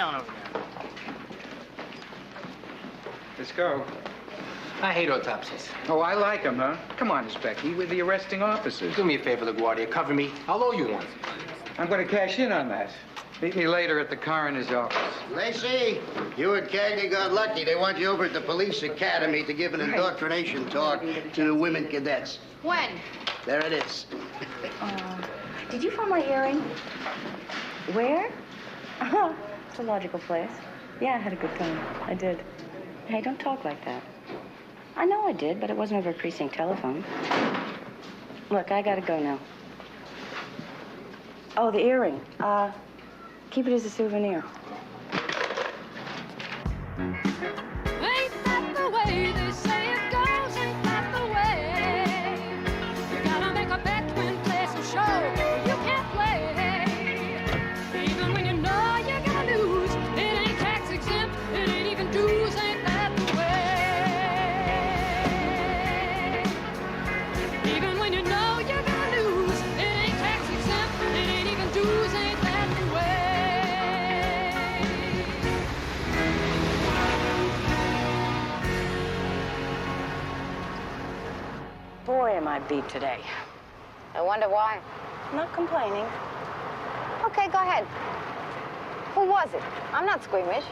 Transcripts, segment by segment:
on over there. Let's go. I hate autopsies. Oh, I like them, huh? Come on, Inspector. We're the arresting officers. Do me a favor, LaGuardia. Cover me. I'll owe you one. I'm going to cash in on that. Meet me later at the coroner's office. Lacey, you and Cagney got lucky. They want you over at the police academy to give an indoctrination talk to the women cadets. When? There it is. Did you find my earring? Where? It's a logical place. Yeah, I had a good time. I did. Hey, don't talk like that. I know I did, but it wasn't over a precinct telephone. Look, I gotta go now. Oh, the earring. Keep it as a souvenir. Ain't that the way they say it goes? Ain't that the way? You gotta make a bet when play some show. You can't play. Even when you know you're gonna lose, it ain't tax exempt, it ain't even dues. Ain't that the way? Even when you know you're gonna lose, it ain't tax exempt, it ain't even dues. Ain't that the way? Boy, am I beat today. I wonder why. Not complaining. Okay, go ahead. Who was it? I'm not squeamish.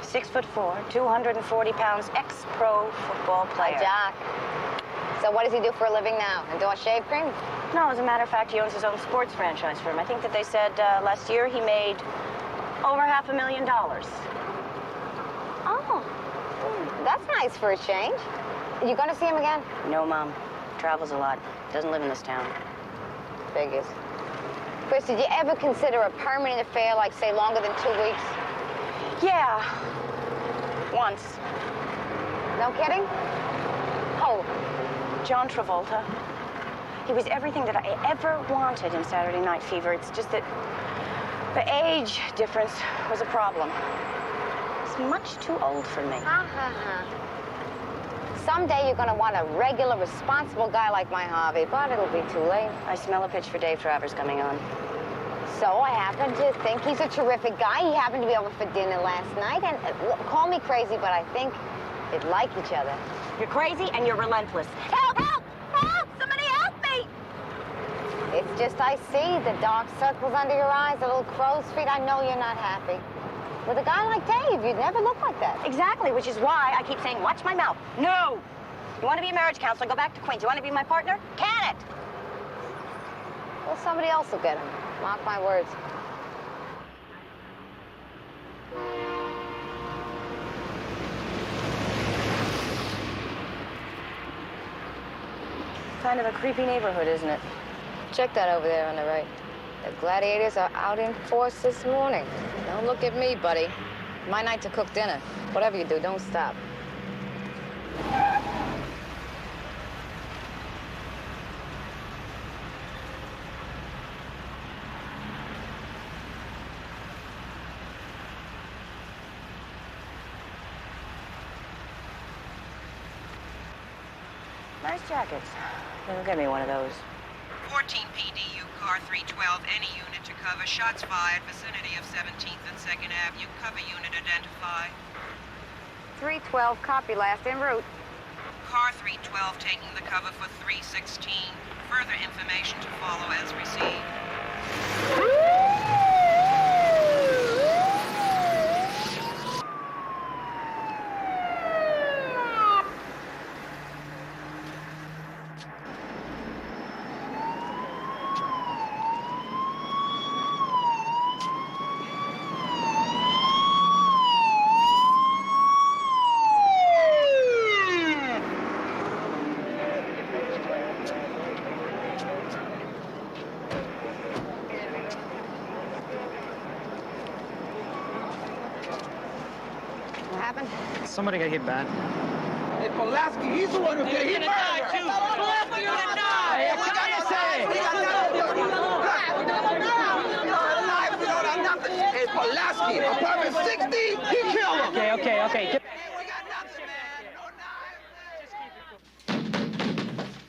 6'4", 240 pounds, ex-pro football player. Jock. So what does he do for a living now? Endorse shave cream? No, as a matter of fact, he owns his own sports franchise firm. I think that they said last year he made over $500,000. Oh, that's nice for a change. You gonna see him again? No, Mom. Travels a lot. Doesn't live in this town. Figures. Chris, did you ever consider a permanent affair, like, say, longer than 2 weeks? Yeah. Once. No kidding? Oh, John Travolta. He was everything that I ever wanted in Saturday Night Fever. It's just that the age difference was a problem. He's much too old for me. Someday you're gonna want a regular, responsible guy like my Harvey, but it'll be too late. I smell a pitch for Dave Travers coming on. So I happen to think he's a terrific guy. He happened to be over for dinner last night, and call me crazy, but I think they'd like each other. You're crazy and you're relentless. Help! Help! Help! Somebody help me! It's just I see the dark circles under your eyes, the little crow's feet. I know you're not happy. With a guy like Dave, you'd never look like that. Exactly, which is why I keep saying, watch my mouth. No! You want to be a marriage counselor, go back to Queens. You want to be my partner? Can it? Well, somebody else will get him. Mark my words. Kind of a creepy neighborhood, isn't it? Check that over there on the right. The gladiators are out in force this morning. Don't look at me, buddy. My night to cook dinner. Whatever you do, don't stop. Nice jackets. You'll get me one of those. 14 PDU, car 312, any unit to cover. Shots fired, vicinity of 17th and 2nd Avenue. Cover unit identify. 312, copy, last en route. Car 312 taking the cover for 316. Further information to follow as received. Somebody got hit bad. Hey, Pulaski, he's the one who got hit bad. Pulaski, you're gonna die. Hey, what can you say? We got nothing. Hey, Pulaski, apartment 60, he killed him. Okay.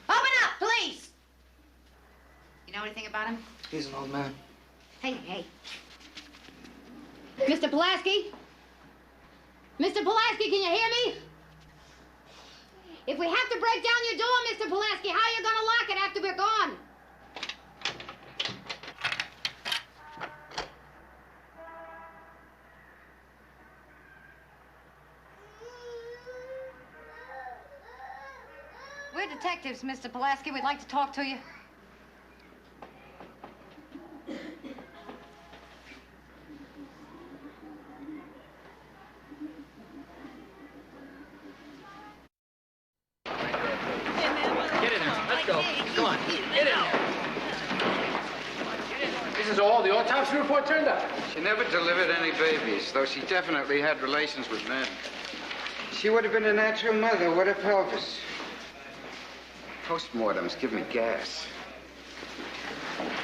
Open up, please! You know anything about him? He's an old man. Hey. Mr. Pulaski? Mr. Pulaski, can you hear me? If we have to break down your door, Mr. Pulaski, how are you gonna lock it after we're gone? We're detectives, Mr. Pulaski. We'd like to talk to you. Come on, get in there. This is all the autopsy report turned up. She never delivered any babies, though she definitely had relations with men. She would have been a natural mother. What a pelvis. Postmortems give me gas.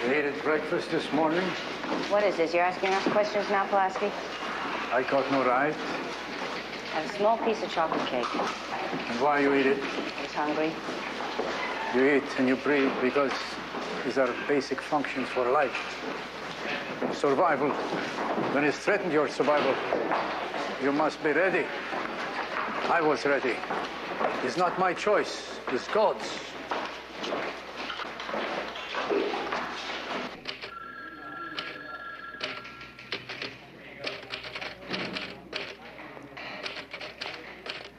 You ate at breakfast this morning? What is this? You're asking us questions now, Pulaski? I got no right. Have a small piece of chocolate cake. And why you eat it? I was hungry. You eat and you breathe because these are basic functions for life. Survival. When it's threatened your survival, you must be ready. I was ready. It's not my choice. It's God's.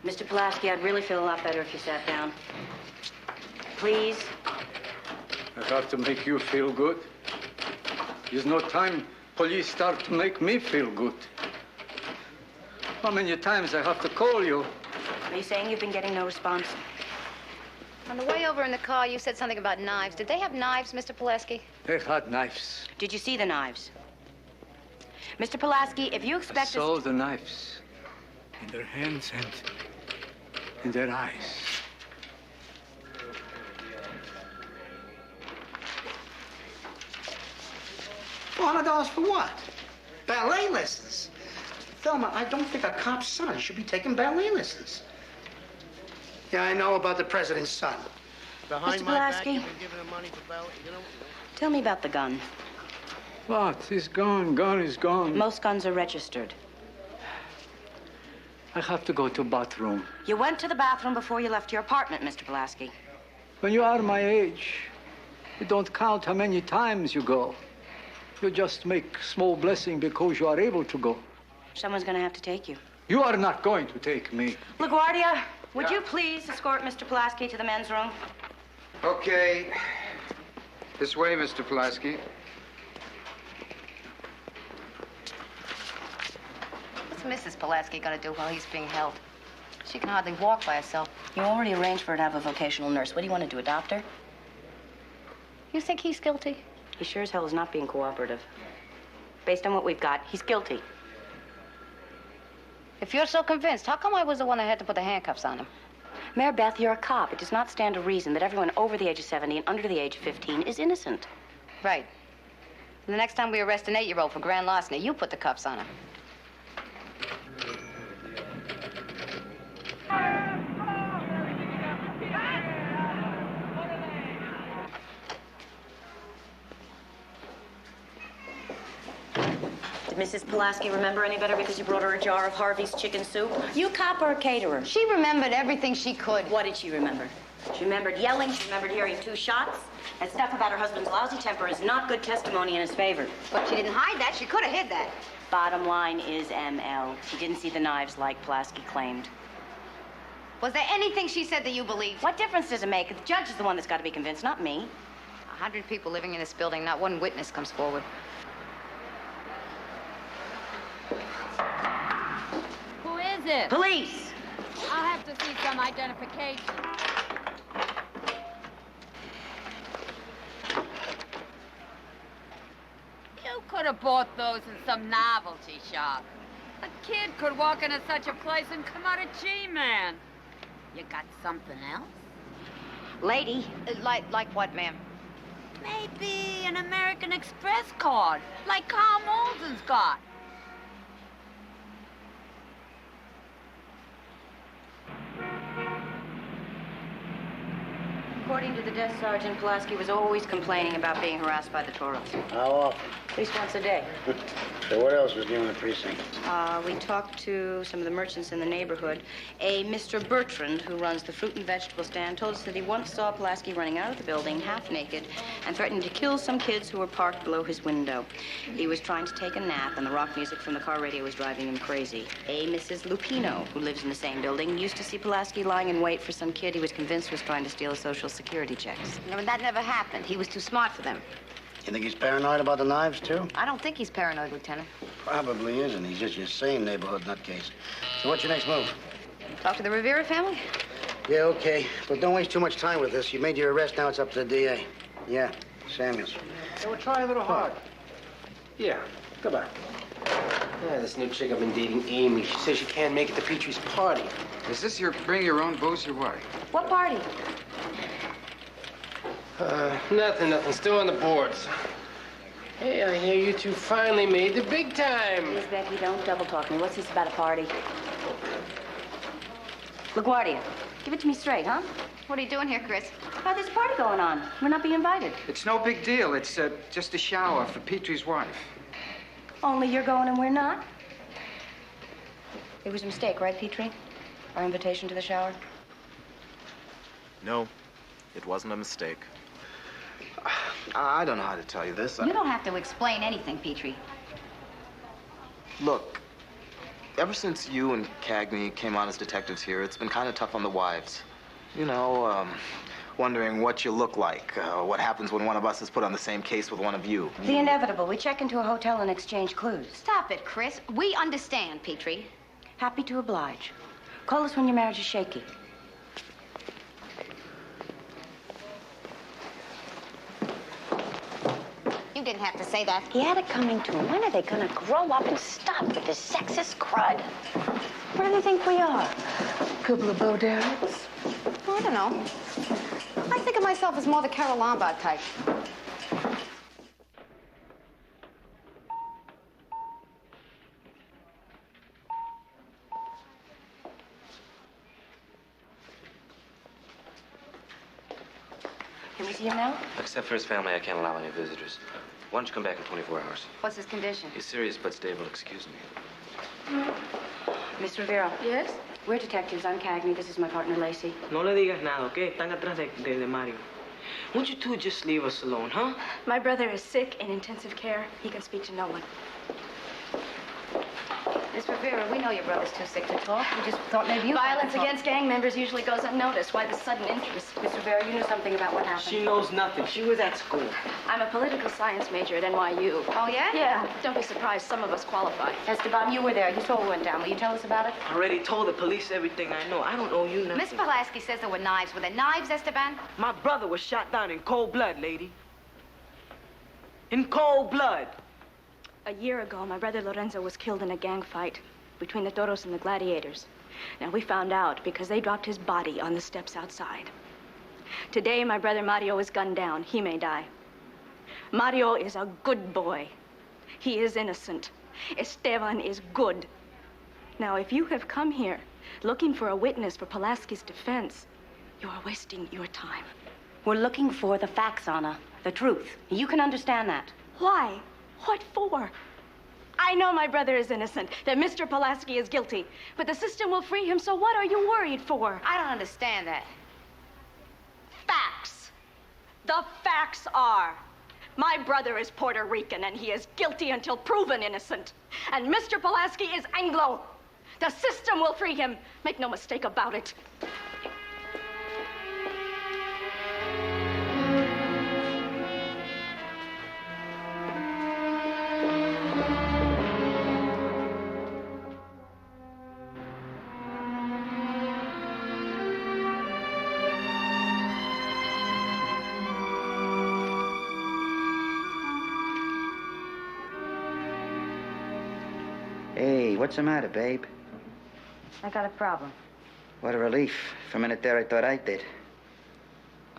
Mr. Pulaski, I'd really feel a lot better if you sat down. Please. I have to make you feel good. There's no time police start to make me feel good. How many times I have to call you? Are you saying you've been getting no response? On the way over in the car, you said something about knives. Did they have knives, Mr. Pulaski? They had knives. Did you see the knives? Mr. Pulaski, if you I expect saw the knives in their hands and in their eyes. $400 for what? Ballet lessons. Thelma, I don't think a cop's son should be taking ballet lessons. Yeah, I know about the president's son. Behind Mr. my back, Pulaski? you've been giving him money for ballet, you know? Tell me about the gun. What? It's gone. Gun is gone. Most guns are registered. I have to go to bathroom. You went to the bathroom before you left your apartment, Mr. Pulaski. When you are my age, you don't count how many times you go. You just make small blessing because you are able to go. Someone's gonna have to take you. You are not going to take me. LaGuardia, would you please escort Mr. Pulaski to the men's room? Okay. This way, Mr. Pulaski. What's Mrs. Pulaski gonna do while he's being held? She can hardly walk by herself. You already arranged for her to have a vocational nurse. What do you want to do, adopt her? You think he's guilty? He sure as hell is not being cooperative. Based on what we've got, he's guilty. If you're so convinced, how come I was the one that had to put the handcuffs on him? Mayor Beth, you're a cop. It does not stand to reason that everyone over the age of 70 and under the age of 15 is innocent. Right. The next time we arrest an 8-year-old for grand larceny, you put the cuffs on him. Did Mrs. Pulaski remember any better because you brought her a jar of Harvey's chicken soup? You cop or a caterer? She remembered everything she could. What did she remember? She remembered yelling, she remembered hearing 2 shots, and stuff about her husband's lousy temper is not good testimony in his favor. But she didn't hide that. She could have hid that. Bottom line is, ML, she didn't see the knives like Pulaski claimed. Was there anything she said that you believed? What difference does it make? The judge is the one that's got to be convinced, not me. 100 people living in this building, not one witness comes forward. Who is it? Police! I'll have to see some identification. You could have bought those in some novelty shop. A kid could walk into such a place and come out a G-man. You got something else? Lady. Like what, ma'am? Maybe an American Express card, like Carl Malden's got. According to the desk sergeant, Pulaski was always complaining about being harassed by the Toros. How often? At least once a day. So what else was new in the precinct? We talked to some of the merchants in the neighborhood. A Mr. Bertrand, who runs the fruit and vegetable stand, told us that he once saw Pulaski running out of the building, half naked, and threatening to kill some kids who were parked below his window. He was trying to take a nap, and the rock music from the car radio was driving him crazy. A Mrs. Lupino, who lives in the same building, used to see Pulaski lying in wait for some kid he was convinced was trying to steal his Social Security checks. No, that never happened. He was too smart for them. You think he's paranoid about the knives, too? I don't think he's paranoid, Lieutenant. Probably isn't. He's just your same neighborhood nutcase. So what's your next move? Talk to the Rivera family? Yeah, okay. But don't waste too much time with this. You made your arrest, now it's up to the DA. Yeah, Samuels. So we'll try a little hard. Yeah, come on. Yeah, this new chick I've been dating, Amy, she says she can't make it to Petrie's party. Is this your bring your own booze or what? What party? Nothing. Still on the boards. Hey, I hear you two finally made the big time. Please, Becky, don't double talk me. What's this about a party? LaGuardia, give it to me straight, huh? What are you doing here, Chris? Oh, there's a party going on. We're not being invited. It's no big deal. It's just a shower for Petrie's wife. Only you're going and we're not? It was a mistake, right, Petrie? Our invitation to the shower? No, it wasn't a mistake. I don't know how to tell you this. You don't have to explain anything, Petrie. Look, ever since you and Cagney came on as detectives here, it's been kind of tough on the wives. You know, wondering what you look like, what happens when one of us is put on the same case with one of you. The inevitable. We check into a hotel and exchange clues. Stop it, Chris. We understand, Petrie. Happy to oblige. Call us when your marriage is shaky. You didn't have to say that. He had it coming to him. When are they gonna grow up and stop with this sexist crud? Where do they think we are? Couple of Bo Derricks? I don't know. I think of myself as more the Carol Lombard type. Can we see him now? Except for his family, I can't allow any visitors. Why don't you come back in 24 hours? What's his condition? He's serious but stable, excuse me. Miss Rivera. Yes? We're detectives. I'm Cagney. This is my partner, Lacey. No le digas nada, ¿ok? Están atrás de Mario. Won't you two just leave us alone, huh? My brother is sick in intensive care. He can speak to no one. Miss Rivera, we know your brother's too sick to talk. We just thought maybe you... Violence against gang members usually goes unnoticed. Why the sudden interest? Miss Rivera, you know something about what happened. She knows nothing. She was at school. I'm a political science major at NYU. Oh, yeah? Yeah. Don't be surprised. Some of us qualify. Esteban, you were there. You saw what went down. Will you tell us about it? I already told the police everything I know. I don't owe you nothing. Miss Pulaski says there were knives. Were there knives, Esteban? My brother was shot down in cold blood, lady. In cold blood. A year ago, my brother Lorenzo was killed in a gang fight between the Toros and the Gladiators. Now, we found out because they dropped his body on the steps outside. Today, my brother Mario is gunned down. He may die. Mario is a good boy. He is innocent. Esteban is good. Now, if you have come here looking for a witness for Pulaski's defense, you are wasting your time. We're looking for the facts, Anna. The truth. You can understand that. Why? What for? I know my brother is innocent, that Mr. Pulaski is guilty, but the system will free him, so what are you worried for? I don't understand that. Facts. The facts are, my brother is Puerto Rican, and he is guilty until proven innocent. And Mr. Pulaski is Anglo. The system will free him. Make no mistake about it. Hey, what's the matter, babe? I got a problem. What a relief. For a minute there, I thought I did.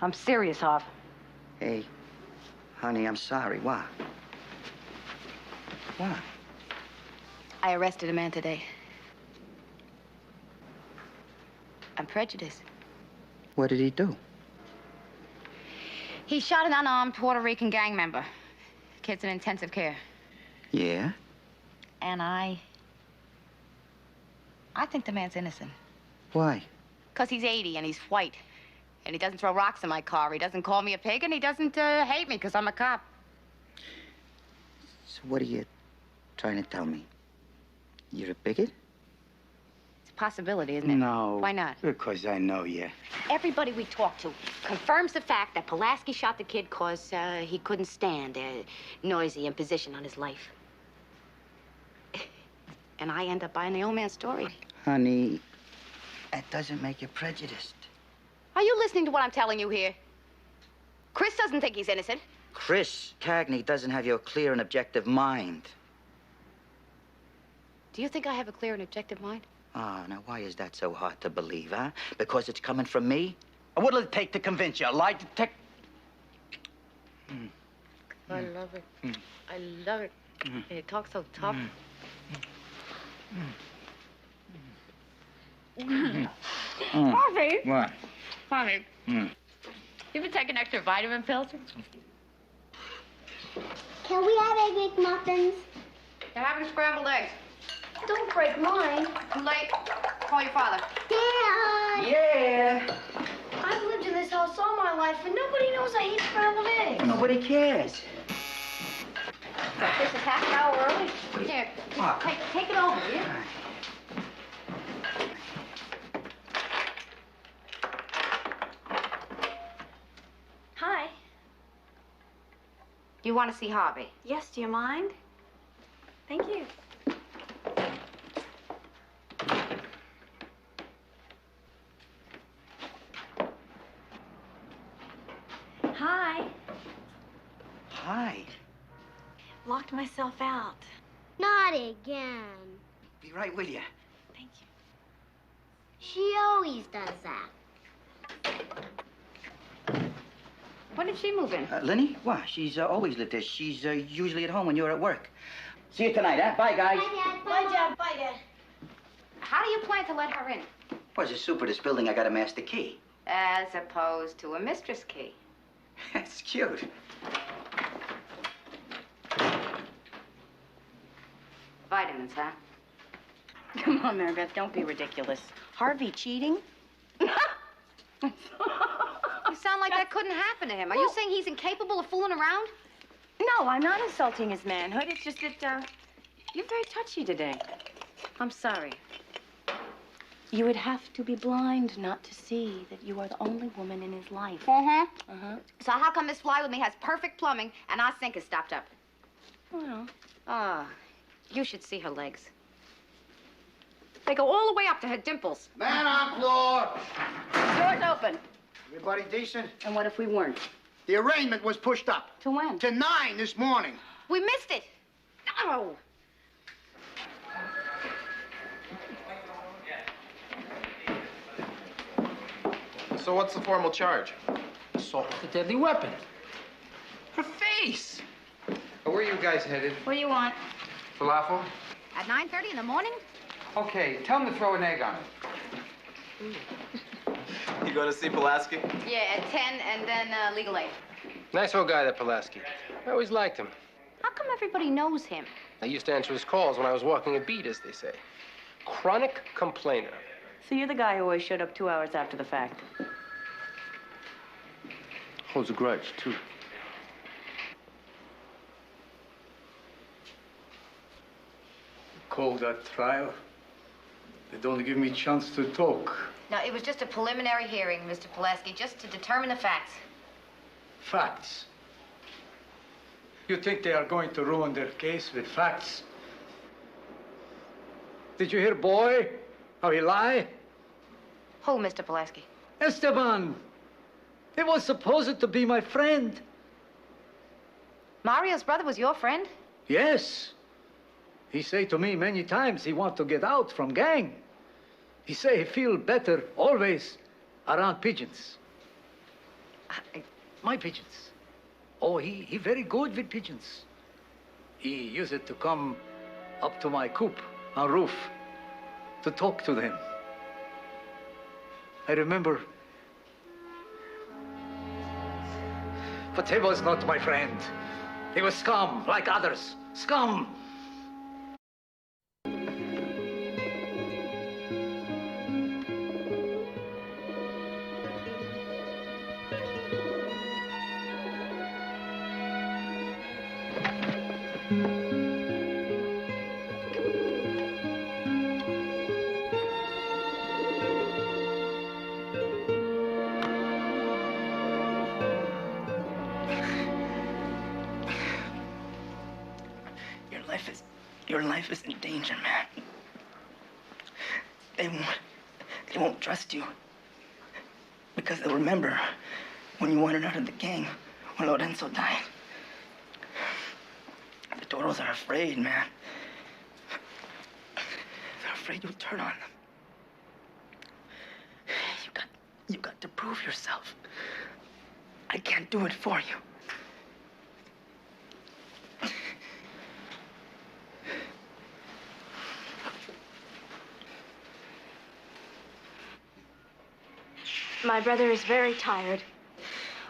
I'm serious, Harv. Hey, honey, I'm sorry. What? What? I arrested a man today. I'm prejudiced. What did he do? He shot an unarmed Puerto Rican gang member. Kid's in intensive care. Yeah? And I think the man's innocent. Why? Because he's 80 and he's white. And he doesn't throw rocks in my car. He doesn't call me a pig, and he doesn't hate me because I'm a cop. So what are you trying to tell me? You're a bigot? It's a possibility, isn't it? No. Why not? Because I know you. Everybody we talk to confirms the fact that Pulaski shot the kid because he couldn't stand noisy imposition on his life. And I end up buying the old man's story. Honey, that doesn't make you prejudiced. Are you listening to what I'm telling you here? Chris doesn't think he's innocent. Chris Cagney doesn't have your clear and objective mind. Do you think I have a clear and objective mind? Ah, now why is that so hard to believe, huh? Because it's coming from me? What'll it take to convince you? A lie detector? I love it. I love it. And you talk so tough. Harvey. What? Harvey. You been taking extra vitamin pills? Can we have egg McMuffins? They're having scrambled eggs. Don't break mine. Too late. Call your father. Dad! Yeah. I've lived in this house all my life, and nobody knows I hate scrambled eggs. Nobody cares. This is half an hour early. Here, What? take it over, will you? Hi. You want to see Harvey? Yes, do you mind? Thank you. Hi. Hi. Locked myself out. Not again. Be right with you. Thank you. She always does that. When did she move in? Lenny? Why? She's always lived there. She's usually at home when you're at work. See you tonight, huh? Bye, guys. Bye, Dad. Bye, Dad. Bye, Dad. How do you plan to let her in? Well, as a super this building, I got a master key. As opposed to a mistress key. That's cute. Vitamins, huh? Come on, Mary Beth, don't be ridiculous. Harvey cheating? You sound like that couldn't happen to him. Are you saying he's incapable of fooling around? No, I'm not insulting his manhood. It's just that, you're very touchy today. I'm sorry. You would have to be blind not to see that you are the only woman in his life. Uh-huh. So how come this fly with me has perfect plumbing and our sink is stopped up? Well, You should see her legs. They go all the way up to her dimples. Man on floor. door's open. Everybody decent? And what if we weren't? The arraignment was pushed up. To when? To 9 this morning. We missed it. No. So what's the formal charge? Assault with a deadly weapon. Her face! Where are you guys headed? What do you want? Falafel? At 9:30 in the morning? Okay, tell him to throw an egg on it. You go to see Pulaski? Yeah, at 10 and then legal aid. Nice old guy, that Pulaski. I always liked him. How come everybody knows him? I used to answer his calls when I was walking a beat, as they say. Chronic complainer. So you're the guy who always showed up 2 hours after the fact. Holds a grudge, too. Call that trial. They don't give me chance to talk. No, it was just a preliminary hearing, Mr. Pulaski, just to determine the facts. Facts. You think they are going to ruin their case with facts? Did you hear, boy, how he lied? Who, Mr. Pulaski? Esteban. He was supposed to be my friend. Mario's brother was your friend? Yes. He say to me many times he want to get out from gang. He say he feel better always around pigeons. My pigeons. Oh, he very good with pigeons. He use it to come up to my coop on roof to talk to them. I remember. But he was not my friend. He was scum, like others. Scum. Your life is in danger, man. They won't trust you. Because they'll remember when you wanted out of the gang, when Lorenzo died. The Toros are afraid, man. They're afraid you'll turn on them. You got to prove yourself. I can't do it for you. My brother is very tired.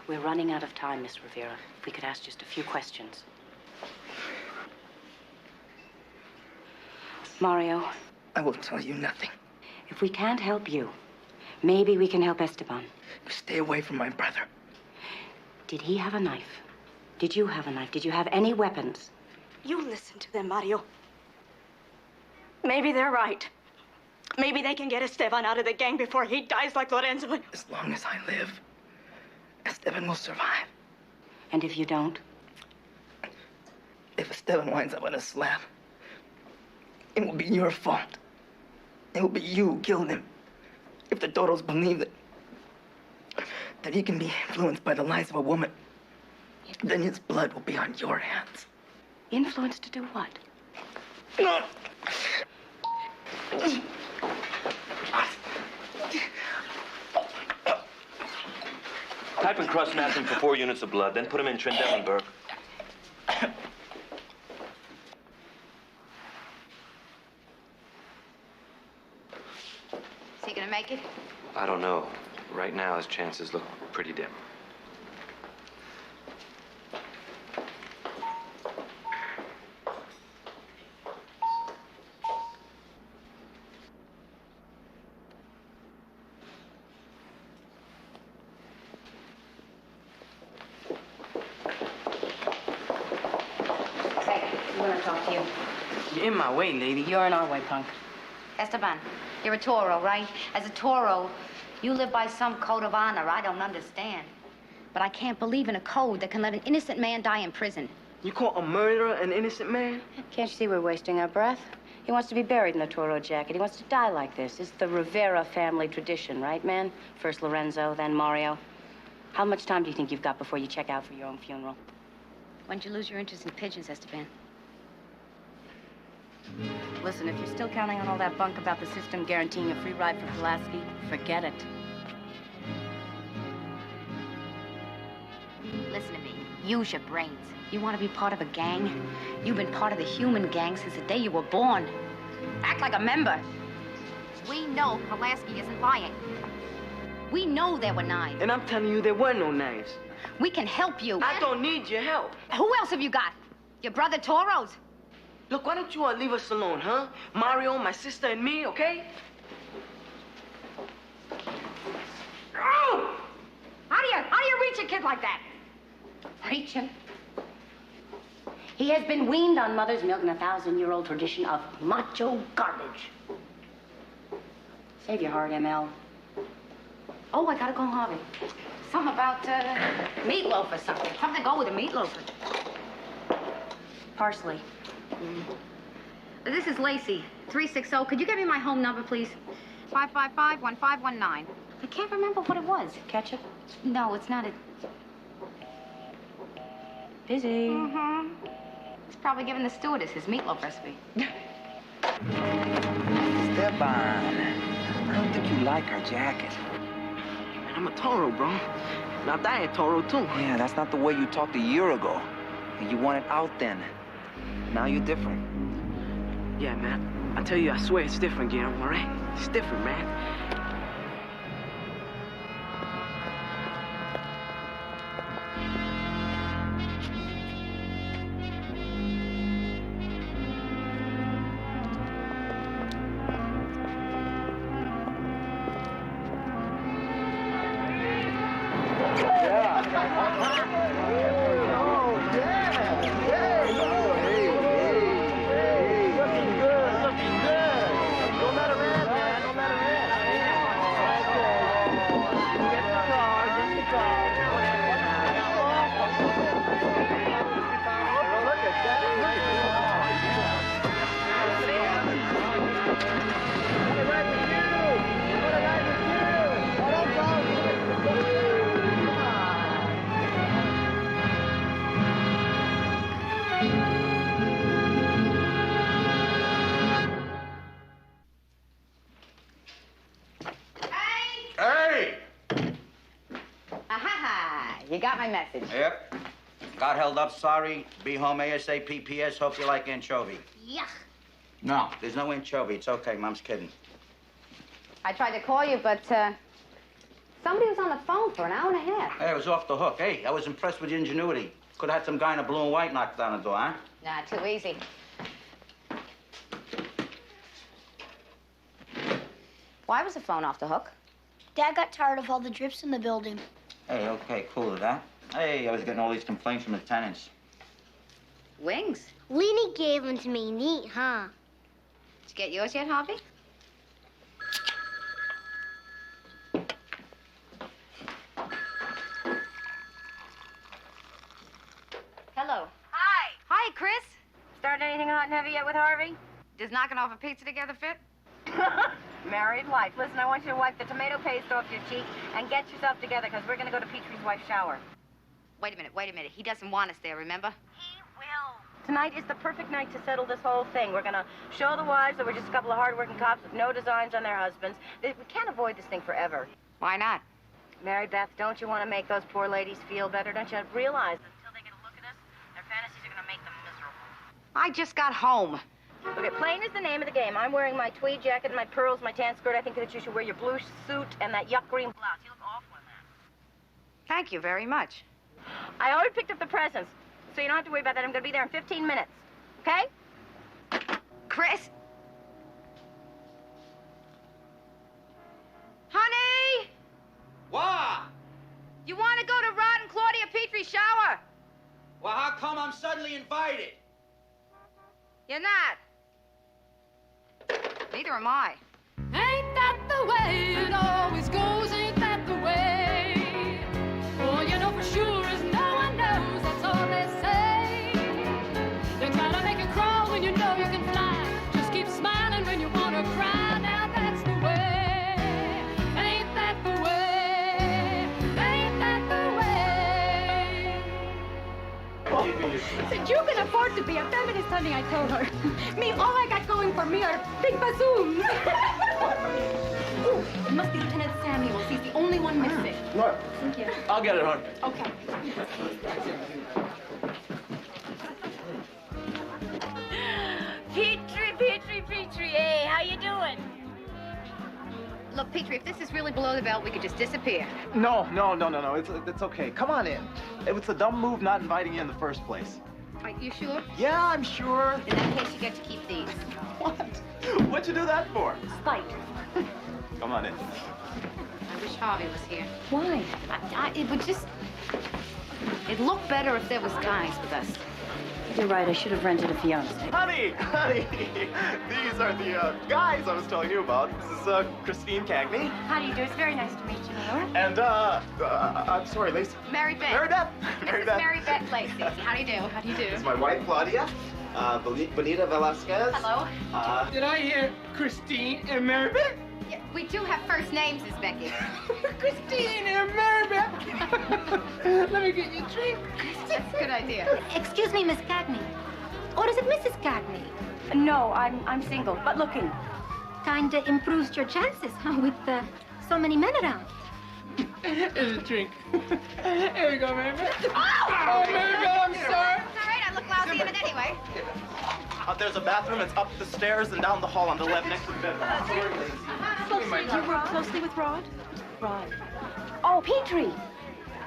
We're running out of time, Miss Rivera. If we could ask just a few questions. Mario. I will tell you nothing. If we can't help you, maybe we can help Esteban. Stay away from my brother. Did he have a knife? Did you have a knife? Did you have any weapons? You listen to them, Mario. Maybe they're right. Maybe they can get Esteban out of the gang before he dies like Lorenzo. As long as I live, Esteban will survive. And if you don't? If Esteban winds up on a slab, it will be your fault. It will be you who killed him. If the Toros believe that he can be influenced by the lies of a woman, then his blood will be on your hands. Influenced to do what? No. Type and cross-match him for 4 units of blood, then put him in Trendelenburg. Is he gonna make it? I don't know. Right now, his chances look pretty dim. We want to talk to you. You're in my way, lady. You're in our way, punk. Esteban, you're a Toro, right? As a Toro, you live by some code of honor I don't understand. But I can't believe in a code that can let an innocent man die in prison. You call a murderer an innocent man? Can't you see we're wasting our breath? He wants to be buried in a Toro jacket. He wants to die like this. It's the Rivera family tradition, right, man? First Lorenzo, then Mario. How much time do you think you've got before you check out for your own funeral? When'd you lose your interest in pigeons, Esteban? Listen, if you're still counting on all that bunk about the system guaranteeing a free ride for Pulaski, forget it. Listen to me. Use your brains. You want to be part of a gang? You've been part of the human gang since the day you were born. Act like a member. We know Pulaski isn't lying. We know there were knives. And I'm telling you, there were no knives. We can help you. I don't need your help. Who else have you got? Your brother Toros? Look, why don't you all leave us alone, huh? Mario, my sister, and me, okay? Oh! How do you reach a kid like that? Reach him? He has been weaned on mother's milk and a 1,000-year-old tradition of macho garbage. Save your heart, ML. Oh, I gotta go, Harvey. Something about meatloaf or something. Something to go with the meatloaf. Parsley. This is Lacey, 360. Could you give me my home number, please? 555-1519. I can't remember what it was. Ketchup? No, it's not a... Busy. Mm-hmm. He's probably giving the stewardess his meatloaf recipe. Esteban, I don't think you like our jacket. Man, I'm a Toro, bro. Now I a Toro, too. Yeah, that's not the way you talked a year ago. You wanted out then. Now you're different. Yeah, man. I tell you, I swear it's different, Guillermo, all right? It's different, man. You got my message. Yep. Got held up, sorry. Be home ASAP. PS, hope you like anchovy. Yuck. No, there's no anchovy. It's okay. Mom's kidding. I tried to call you, but somebody was on the phone for an hour and a half. Hey, I was off the hook. Hey, I was impressed with your ingenuity. Could have had some guy in a blue and white knock down the door, huh? Nah, too easy. Why was the phone off the hook? Dad got tired of all the drips in the building. Hey, okay, cool with that. Hey, I was getting all these complaints from the tenants. Wings? Leanie gave them to me. Neat, huh? Did you get yours yet, Harvey? Hello. Hi. Hi, Chris. Started anything hot and heavy yet with Harvey? Does knocking off a pizza together fit? Married life. Listen, I want you to wipe the tomato paste off your cheek and get yourself together, because we're going to go to Petrie's wife's shower. Wait a minute. He doesn't want us there, remember? He will. Tonight is the perfect night to settle this whole thing. We're going to show the wives that we're just a couple of hard-working cops with no designs on their husbands. We can't avoid this thing forever. Why not? Mary Beth, don't you want to make those poor ladies feel better? Don't you realize that until they get a look at us, their fantasies are going to make them miserable? I just got home. Okay, plain is the name of the game. I'm wearing my tweed jacket and my pearls, my tan skirt. I think that you should wear your blue suit and that yuck green blouse. You look awful in that. Thank you very much. I already picked up the presents, so you don't have to worry about that. I'm going to be there in 15 minutes. Okay? Chris? Honey? What? You want to go to Rod and Claudia Petrie's shower? Well, how come I'm suddenly invited? You're not. Neither am I. Ain't that the way it always goes? Ain't that the way? All you know for sure is no one knows. That's all they say. They try to make you crawl when you know you can fly. Just keep smiling when you want to cry. Now that's the way. Ain't that the way? Ain't that the way? Said you can afford to be a feminist, honey, I told her. Me, all I got going for me are big bassoons. Ooh, it must be Lieutenant Samuel. He's the only one missing. What? Thank you. I'll get it, hon. Okay. Petrie, hey, how you doing? Look, Petrie, if this is really below the belt, we could just disappear. No. It's okay. Come on in. It was a dumb move not inviting you in the first place. Are you sure? Yeah, I'm sure. In that case, you get to keep these. What? What'd you do that for? Spite. Come on in. I wish Harvey was here. Why? It would just... It'd look better if there was guys with us. You're right, I should have rented a fiance. Honey, these are the guys I was telling you about. This is Christine Cagney. How do you do? It's very nice to meet you, Miller. And, I'm sorry, Lacey. Mary Beth. Mary Beth. This is Mary Beth Lacey. How do you do? How do you do? This is my wife, Claudia. Bonita Velasquez. Hello. Did I hear Christine and Mary Beth? Yeah, we do have first names, Miss Becky. Christine and Mary Beth. Let me get you a drink. That's a good idea. Excuse me, Miss Cagney. Or is it Mrs. Cagney? No, I'm single, but looking. Kinda improves your chances, huh, with so many men around. Here's a drink. Here we go, Mary Beth. Oh, Mary Beth, I'm sorry. It's all right. I look lousy in it anyway. There's a bathroom. It's up the stairs and down the hall on the left next to the bedroom. You work closely with Rod? Rod. Oh, Petrie.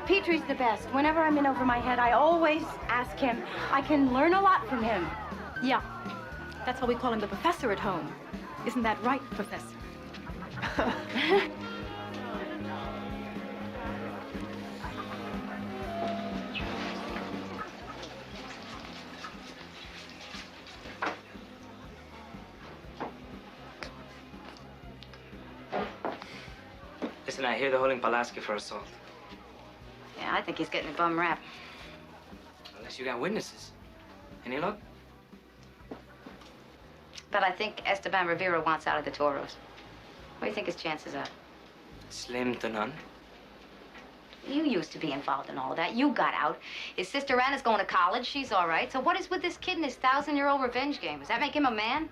Petrie's the best. Whenever I'm in over my head, I always ask him. I can learn a lot from him. Yeah. That's why we call him the professor at home. Isn't that right, Professor? Listen, I hear they're holding Pulaski for assault. Yeah, I think he's getting a bum rap. Unless you got witnesses. Any luck? But I think Esteban Rivera wants out of the Toros. What do you think his chances are? Slim to none. You used to be involved in all of that. You got out. His sister Anna's going to college. She's all right. So what is with this kid and his 1,000-year-old revenge game? Does that make him a man?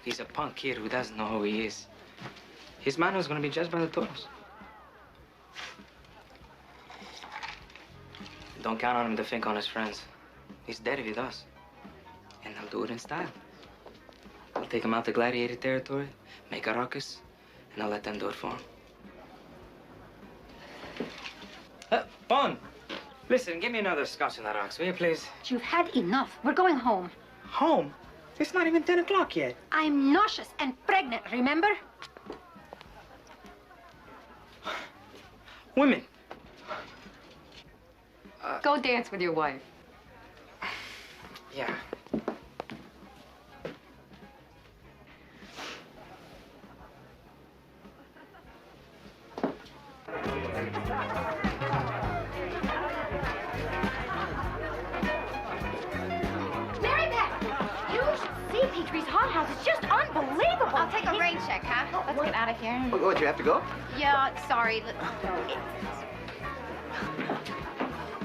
He's a punk kid who doesn't know who he is. His man was going to be judged by the Toros. Don't count on him to think on his friends. He's dead if he does. And he'll do it in style. He'll take him out to gladiator territory, make a ruckus, and I'll let them do it for him. Bon, listen, give me another scotch on the rocks, will you, please? You've had enough. We're going home. Home? It's not even 10 o'clock yet. I'm nauseous and pregnant, remember? Women. Go dance with your wife. Yeah. Petrie's hot house is just unbelievable. I'll take a rain check, huh? Let's get out of here. What, you have to go? Yeah, sorry.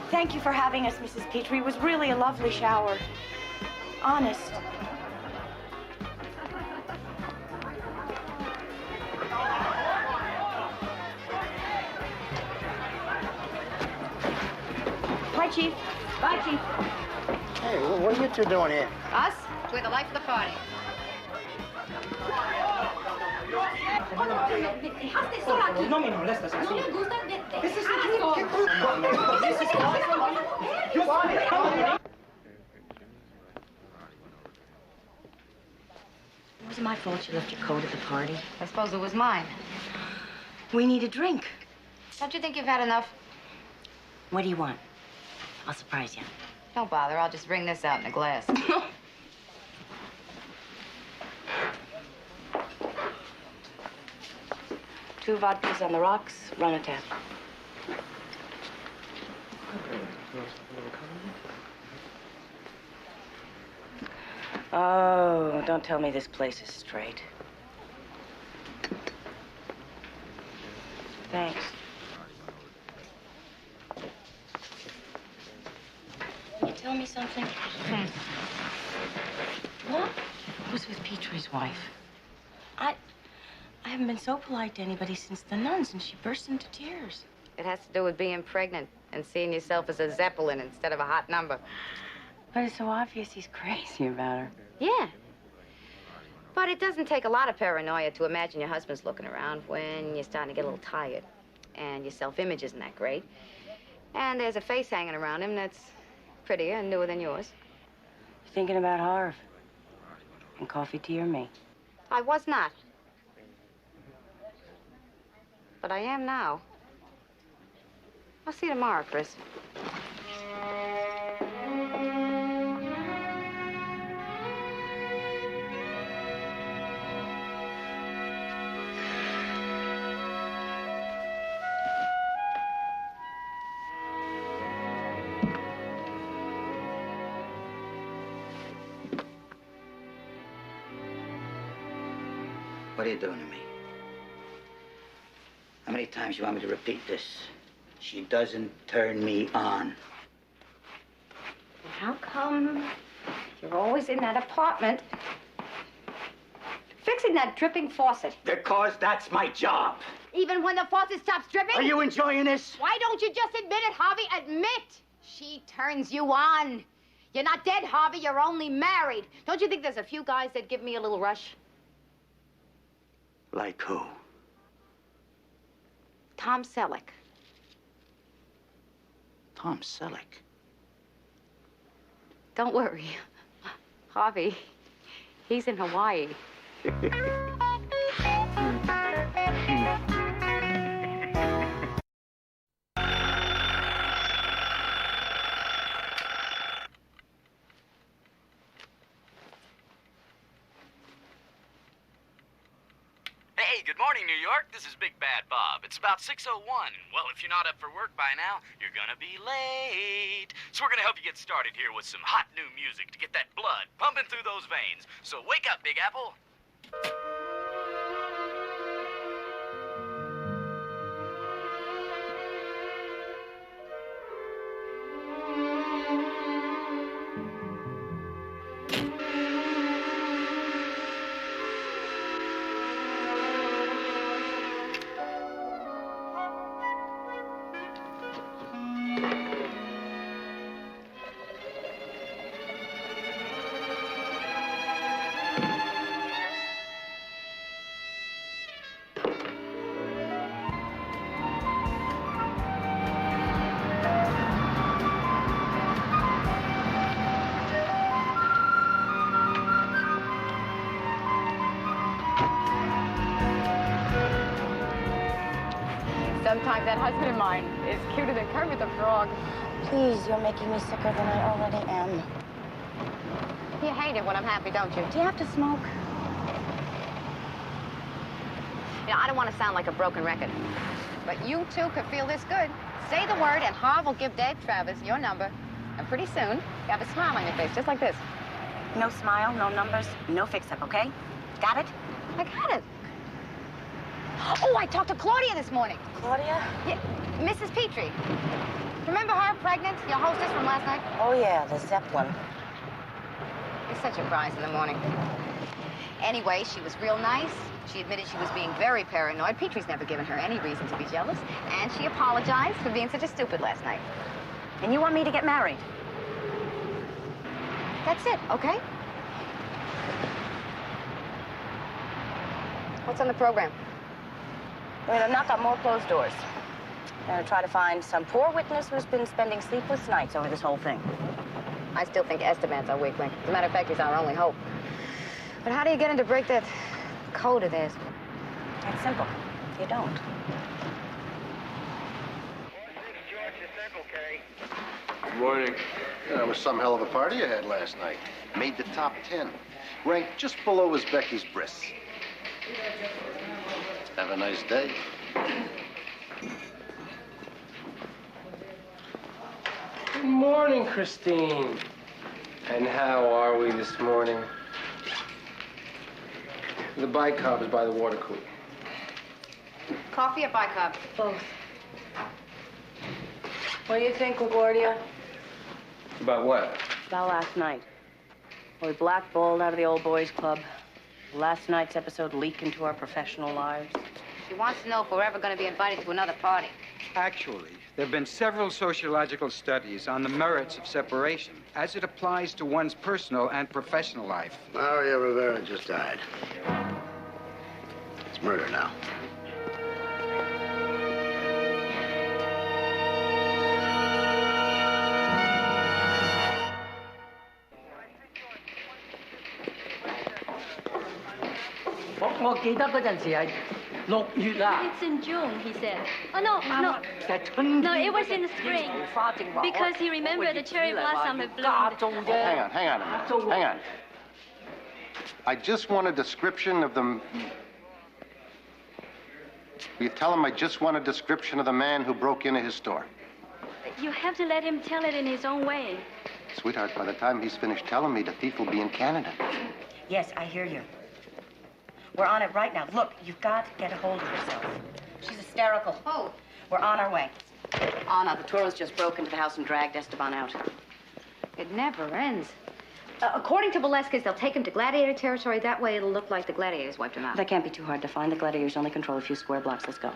Thank you for having us, Mrs. Petrie. It was really a lovely shower. Honest. Hi, Chief. Bye, Chief. Hey, what are you two doing here? Us? We're the life of the party. No me molestas así. It wasn't my fault you left your coat at the party. I suppose it was mine. We need a drink. Don't you think you've had enough? What do you want? I'll surprise you. Don't bother. I'll just bring this out in a glass. 2 vodkas on the rocks, run a tap. Oh, don't tell me this place is straight. Thanks. Can you tell me something? What was with Petrie's wife? I haven't been so polite to anybody since the nuns, and she burst into tears. It has to do with being pregnant and seeing yourself as a Zeppelin instead of a hot number. But it's so obvious he's crazy about her. Yeah. But it doesn't take a lot of paranoia to imagine your husband's looking around when you're starting to get a little tired and your self-image isn't that great. And there's a face hanging around him that's prettier and newer than yours. You're thinking about Harv and coffee, tea, or me? I was not. But I am now. I'll see you tomorrow, Chris. What are you doing to me? How many times you want me to repeat this? She doesn't turn me on. How come you're always in that apartment fixing that dripping faucet? Because that's my job. Even when the faucet stops dripping? Are you enjoying this? Why don't you just admit it, Harvey? Admit! She turns you on. You're not dead, Harvey. You're only married. Don't you think there's a few guys that give me a little rush? Like who? Tom Selleck. Tom Selleck? Don't worry. Harvey, he's in Hawaii. Hey, good morning, New York. This is Big Bad Bob. It's about 6:01. Well, if you're not up for work by now, you're gonna be late. So we're gonna help you get started here with some hot new music to get that blood pumping through those veins. So wake up, Big Apple. Sometimes that husband of mine is cuter than Kermit the Frog. Please, you're making me sicker than I already am. You hate it when I'm happy, don't you? Do you have to smoke? You know, I don't want to sound like a broken record, but you two could feel this good. Say the word, and Harv will give Dave Travis your number. And pretty soon, you have a smile on your face, just like this. No smile, no numbers, no fix-up, okay? Got it? I got it. Oh, I talked to Claudia this morning. Claudia? Yeah, Mrs. Petrie. Remember her, pregnant, your hostess from last night? Oh, yeah, the Zeppelin. You're such a prize in the morning. Anyway, she was real nice. She admitted she was being very paranoid. Petrie's never given her any reason to be jealous. And she apologized for being such a stupid last night. And you want me to get married? That's it, okay? What's on the program? We're gonna knock on more closed doors. We're gonna try to find some poor witness who's been spending sleepless nights over this whole thing. I still think Esteban's our weak link. As a matter of fact, he's our only hope. But how do you get him to break that code of theirs? It's simple. You don't. Good morning. That was some hell of a party you had last night. Made the top 10. Ranked just below Uzbeki's Briss. Have a nice day. Good morning, Christine. And how are we this morning? The bicarb is by the water cooler. Coffee or bicarb? Both. What do you think, LaGuardia? About what? About last night. We blackballed out of the old boys club. Last night's episode leaked into our professional lives. She wants to know if we're ever going to be invited to another party. Actually, there have been several sociological studies on the merits of separation as it applies to one's personal and professional life. Maria Rivera just died. It's murder now. It's in June, he said. Oh, no. No, it was in the spring. Because he remembered the cherry blossom had bloomed. Hang on a minute. Hang on. I just want a description of the... Will you tell him I just want a description of the man who broke into his store? You have to let him tell it in his own way. Sweetheart, by the time he's finished telling me, the thief will be in Canada. Yes, I hear you. We're on it right now. Look, you've got to get a hold of yourself. She's hysterical. Oh. We're on our way. Anna, the Toros just broke into the house and dragged Esteban out. It never ends. According to Velasquez, they'll take him to gladiator territory. That way it'll look like the gladiators wiped him out. That can't be too hard to find. The gladiators only control a few square blocks. Let's go.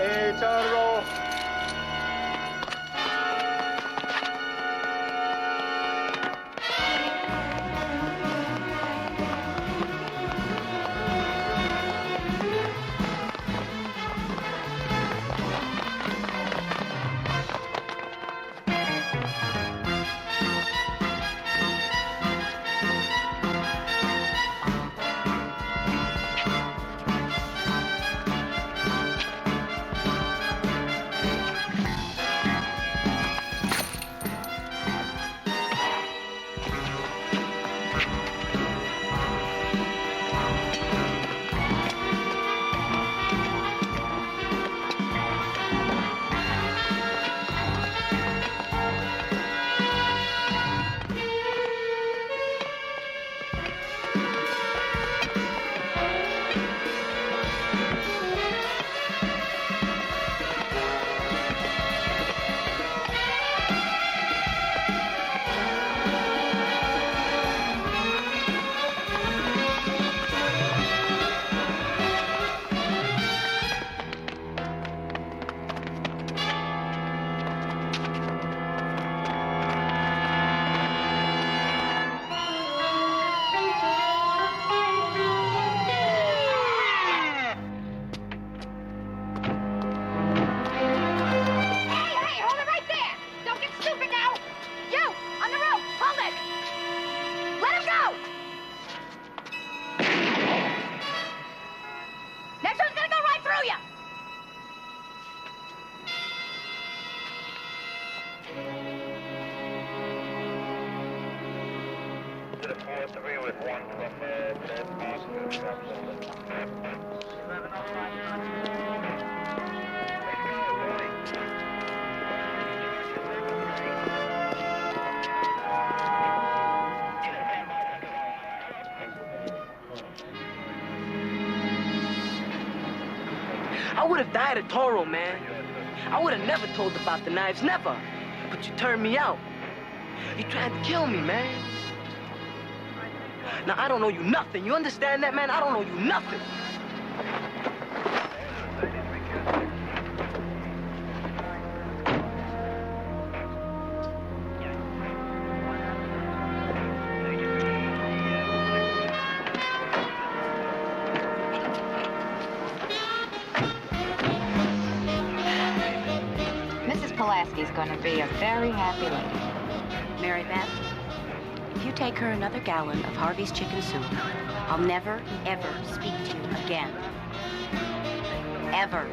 It's a roll. I would have died at Toro, man. I would have never told about the knives, never. But you turned me out. You tried to kill me, man. Now, I don't owe you nothing. You understand that, man? I don't owe you nothing. Pulaski's gonna be a very happy lady. Mary Beth, if you take her another gallon of Harvey's chicken soup, I'll never, ever speak to you again. Ever.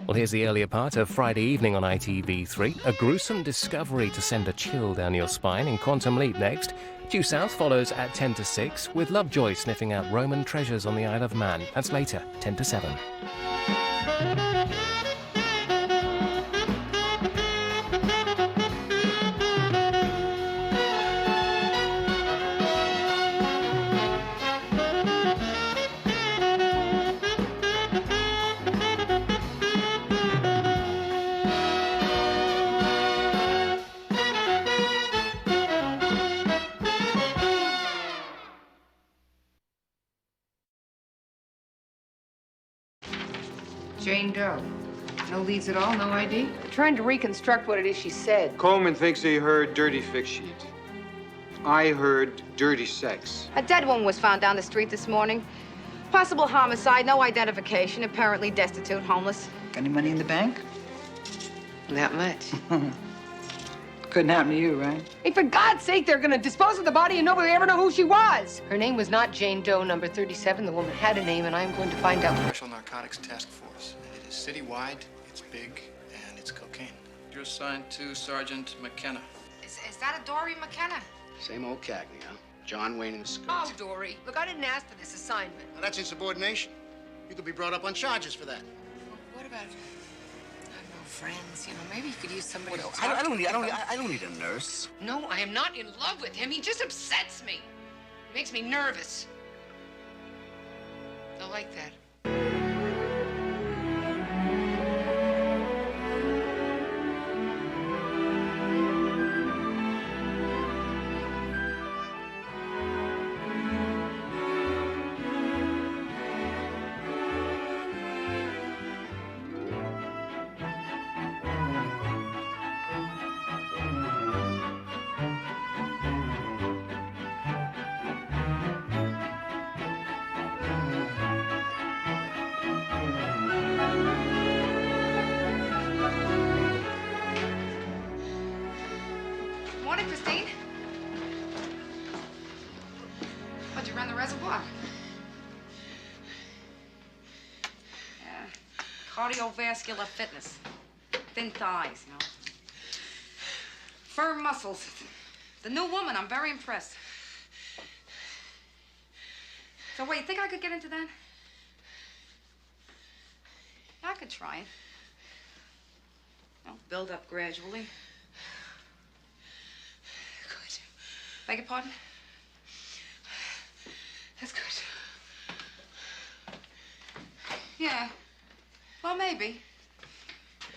Well, here's the earlier part of Friday evening on ITV3. A gruesome discovery to send a chill down your spine in Quantum Leap next. Due South follows at 10 to 6, with Lovejoy sniffing out Roman treasures on the Isle of Man. That's later, 10 to 7. Jane Doe. No leads at all, no ID? Trying to reconstruct what it is she said. Coleman thinks he heard dirty fix sheet. I heard dirty sex. A dead woman was found down the street this morning. Possible homicide, no identification, apparently destitute, homeless. Got any money in the bank? Not much. Couldn't happen to you, right? Hey, for God's sake, they're gonna dispose of the body and nobody will ever know who she was. Her name was not Jane Doe, number 37. The woman had a name, and I'm going to find out. Special Narcotics Task Force. It is citywide, it's big, and it's cocaine. You're assigned to Sergeant McKenna. Is that a Dory McKenna? Same old Cagney, huh? John Wayne in the skirt. Oh, Dory. Look, I didn't ask for this assignment. Now, that's insubordination. You could be brought up on charges for that. What about... friends, you know, maybe you could use somebody to talk I don't to. need a nurse. No, I am not in love with him. He just upsets me. Makes me nervous. I like that. Cardiovascular fitness. Thin thighs, you know. Firm muscles. The new woman, I'm very impressed. So what, you think I could get into that? I could try it. You know, build up gradually. Good. Beg your pardon? That's good. Yeah. Well, maybe.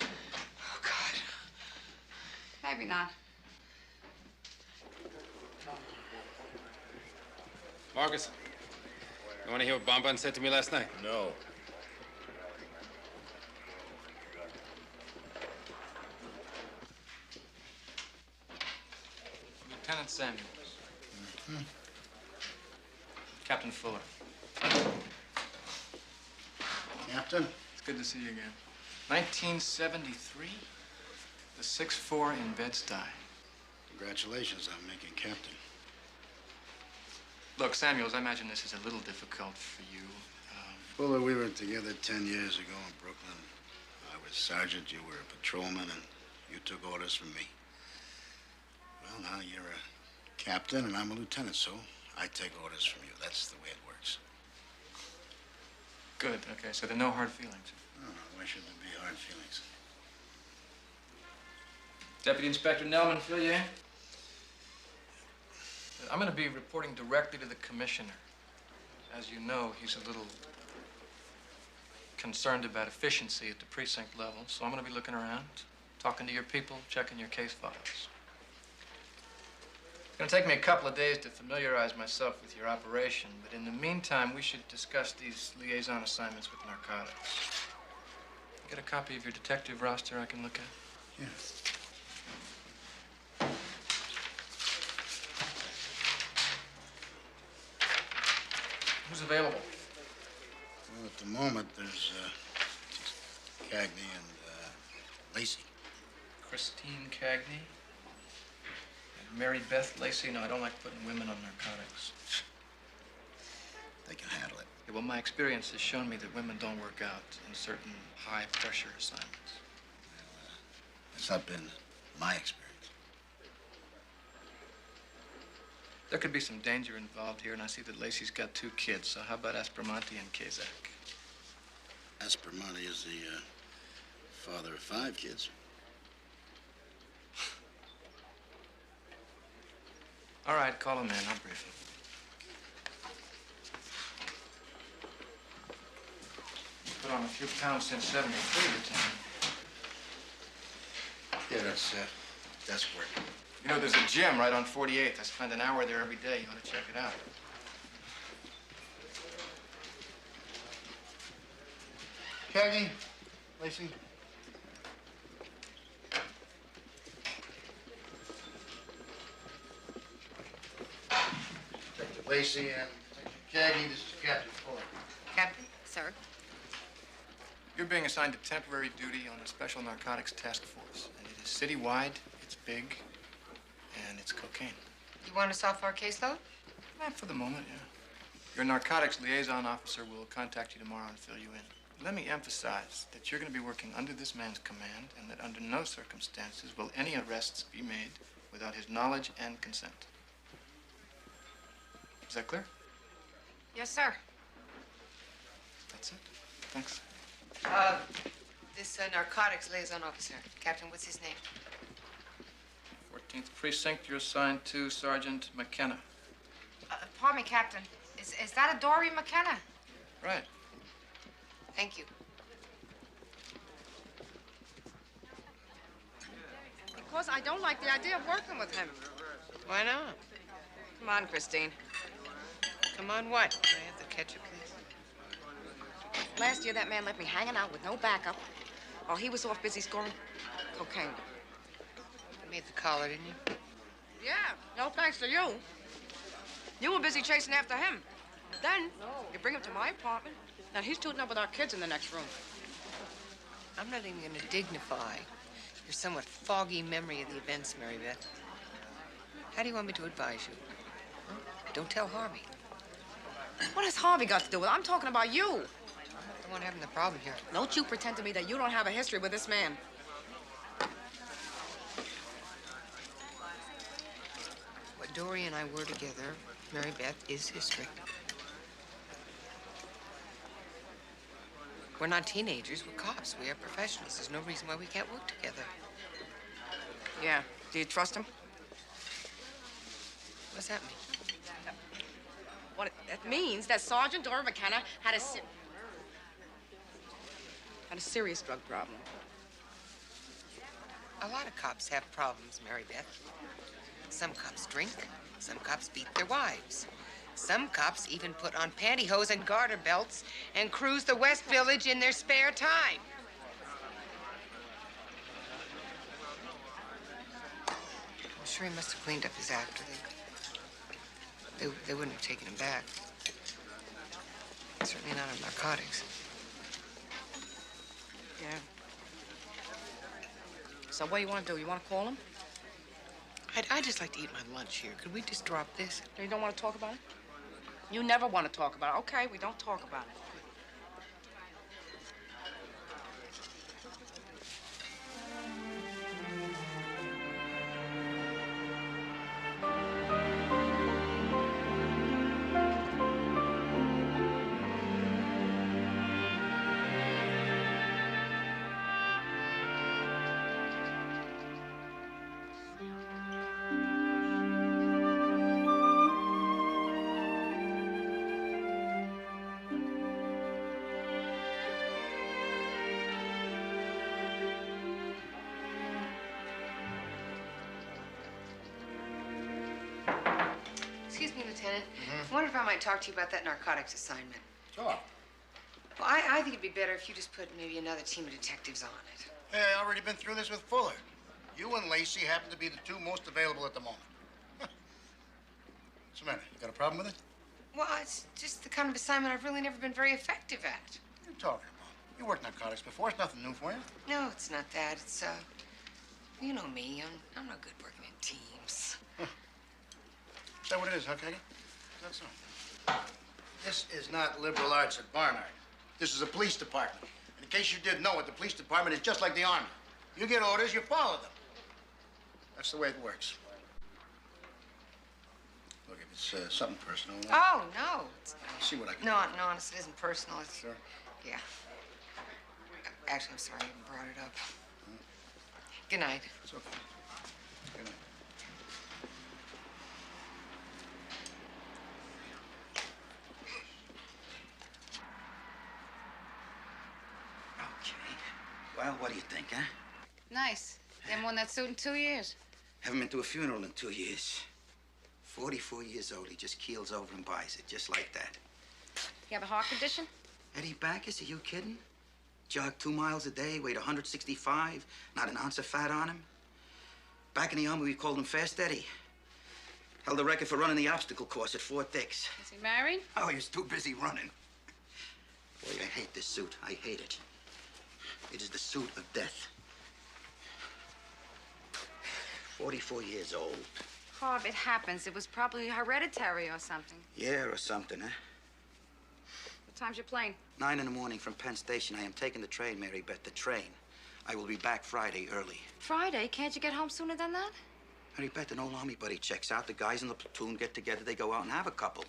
Oh, God. Maybe not. Marcus, you want to hear what Bonbon said to me last night? No. Lieutenant Samuels. Captain Fuller. Captain? It's good to see you again. 1973, the 6-4 in Bed-Stuy. Congratulations on making captain. Look, Samuels, I imagine this is a little difficult for you. Fuller, we were together 10 years ago in Brooklyn. I was sergeant, you were a patrolman, and you took orders from me. Well, now you're a captain and I'm a lieutenant, so I take orders from you. That's the way it works. Good, okay, so there are no hard feelings. Oh, why should there be hard feelings? Deputy Inspector Nelman, fill you in? I'm going to be reporting directly to the commissioner. As you know, he's a little concerned about efficiency at the precinct level, so I'm going to be looking around, talking to your people, checking your case files. It's going to take me a couple of days to familiarize myself with your operation, but in the meantime, we should discuss these liaison assignments with narcotics. Get a copy of your detective roster I can look at? Yeah. Who's available? Well, at the moment, there's Cagney and Lacey. Christine Cagney? And Mary Beth Lacey? No, I don't like putting women on narcotics. They can handle it. Yeah, well, my experience has shown me that women don't work out in certain high-pressure assignments. It's not been my experience. There could be some danger involved here, and I see that Lacey's got 2 kids, so how about Aspromonte and Kazak? Aspromonte is the father of 5 kids. All right, call him in. I'll brief him. Put on a few pounds since 73, Lieutenant. Yeah, that's desk work. You know, there's a gym right on 48th. I spend an hour there every day. You ought to check it out. Cagney, Lacey. Detective Lacey and Cagney, this is Captain Fuller. Captain? Sir? You're being assigned to temporary duty on a special narcotics task force. And it is citywide, it's big, and it's cocaine. You want us off our caseload? Not for the moment, yeah. Your narcotics liaison officer will contact you tomorrow and fill you in. Let me emphasize that you're going to be working under this man's command and that under no circumstances will any arrests be made without his knowledge and consent. Is that clear? Yes, sir. That's it. Thanks. This narcotics liaison officer, Captain, what's his name? 14th Precinct, you're assigned to Sergeant McKenna. Pardon me, Captain. Is that a Dory McKenna? Right. Thank you. Because I don't like the idea of working with him. Why not? Come on, Christine. Come on, what? Can I have the ketchup, please? Last year, that man left me hanging out with no backup while he was off busy scoring cocaine. You made the collar, didn't you? Yeah, no thanks to you. You were busy chasing after him. Then, you bring him to my apartment, and he's tooting up with our kids in the next room. I'm not even going to dignify your somewhat foggy memory of the events, Mary Beth. How do you want me to advise you? Huh? Don't tell Harvey. What has Harvey got to do with it? I'm talking about you. The one having the problem here. Don't you pretend to me that you don't have a history with this man. What Dory and I were together, Mary Beth, is history. We're not teenagers, we're cops. We are professionals. There's no reason why we can't work together. Yeah. Do you trust him? What's that mean? What it means that Sergeant Dora McKenna had a serious drug problem. A lot of cops have problems, Mary Beth. Some cops drink, some cops beat their wives. Some cops even put on pantyhose and garter belts and cruise the West Village in their spare time. I'm sure he must have cleaned up his act. They wouldn't have taken him back. Certainly not on narcotics. Yeah. So what do you want to do? You want to call him? I'd just like to eat my lunch here. Could we just drop this? You don't want to talk about it? You never want to talk about it. Okay, we don't talk about it. Excuse me, Lieutenant. I wonder if I might talk to you about that narcotics assignment. Sure. Well, I think it'd be better if you just put maybe another team of detectives on it. Hey, I already been through this with Fuller. You and Lacey happen to be the two most available at the moment. What's the matter? You got a problem with it? Well, it's just the kind of assignment I've really never been very effective at. What are you talking about? You worked narcotics before. It's nothing new for you. No, it's not that. It's, you know me. I'm no good working in teams. Is that what it is, huh, Cagney? Is that so? This is not liberal arts at Barnard. This is a police department. And in case you didn't know it, the police department is just like the Army. You get orders, you follow them. That's the way it works. Look, if it's something personal... Oh, no. See what I can No, honestly, it isn't personal. It's... Sure. Yeah. Actually, I'm sorry I even brought it up. Good night. It's okay. Good night. Well, what do you think, huh? Nice. Haven't worn that suit in 2 years. Haven't been to a funeral in 2 years. 44 years old, he just keels over and buys it, just like that. You have a heart condition? Eddie Backus, are you kidding? Jogged 2 miles a day, weighed 165, not an ounce of fat on him. Back in the Army, we called him Fast Eddie. Held the record for running the obstacle course at Fort Dix. Is he married? Oh, he was too busy running. Boy, I hate this suit. I hate it. It is the suit of death. 44 years old. Harv, it happens. It was probably hereditary or something. Yeah, or something, huh? What time's your plane? 9 in the morning from Penn Station. I am taking the train, Mary Beth, the train. I will be back Friday early. Friday? Can't you get home sooner than that? Mary Beth, an old Army buddy checks out. The guys in the platoon get together. They go out and have a couple.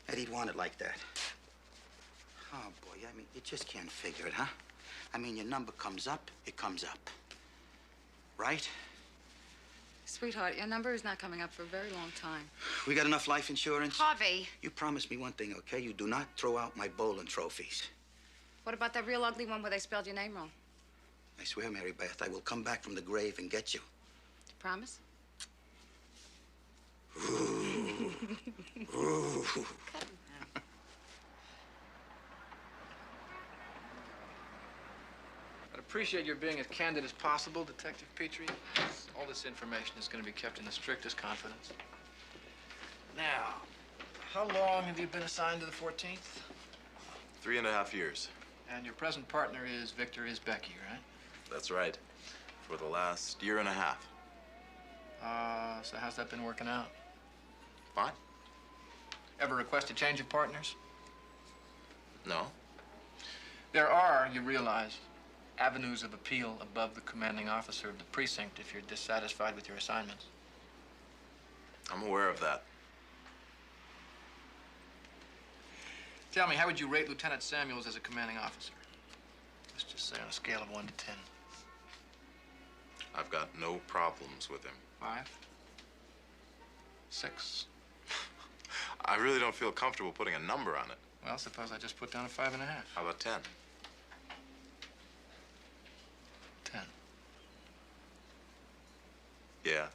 Eddie'd want it like that. Oh, boy, I mean, you just can't figure it, huh? I mean, your number comes up, it comes up. Right? Sweetheart, your number is not coming up for a very long time. We got enough life insurance? Harvey! You promise me one thing, okay? You do not throw out my bowling trophies. What about that real ugly one where they spelled your name wrong? I swear, Mary Beth, I will come back from the grave and get you. Promise? Ooh. Ooh. I'd appreciate your being as candid as possible, Detective Petrie. All this information is going to be kept in the strictest confidence. Now, how long have you been assigned to the 14th? 3.5 years. And your present partner is Victor Isbecki, right? That's right. For the last 1.5 years. So how's that been working out? Fine. Ever request a change of partners? No. There are, you realize, avenues of appeal above the commanding officer of the precinct if you're dissatisfied with your assignments. I'm aware of that. Tell me, how would you rate Lieutenant Samuels as a commanding officer? Let's just say on a scale of 1 to 10. I've got no problems with him. 5? 6? I really don't feel comfortable putting a number on it. Well, suppose I just put down a 5.5. How about 10? 10. Yeah,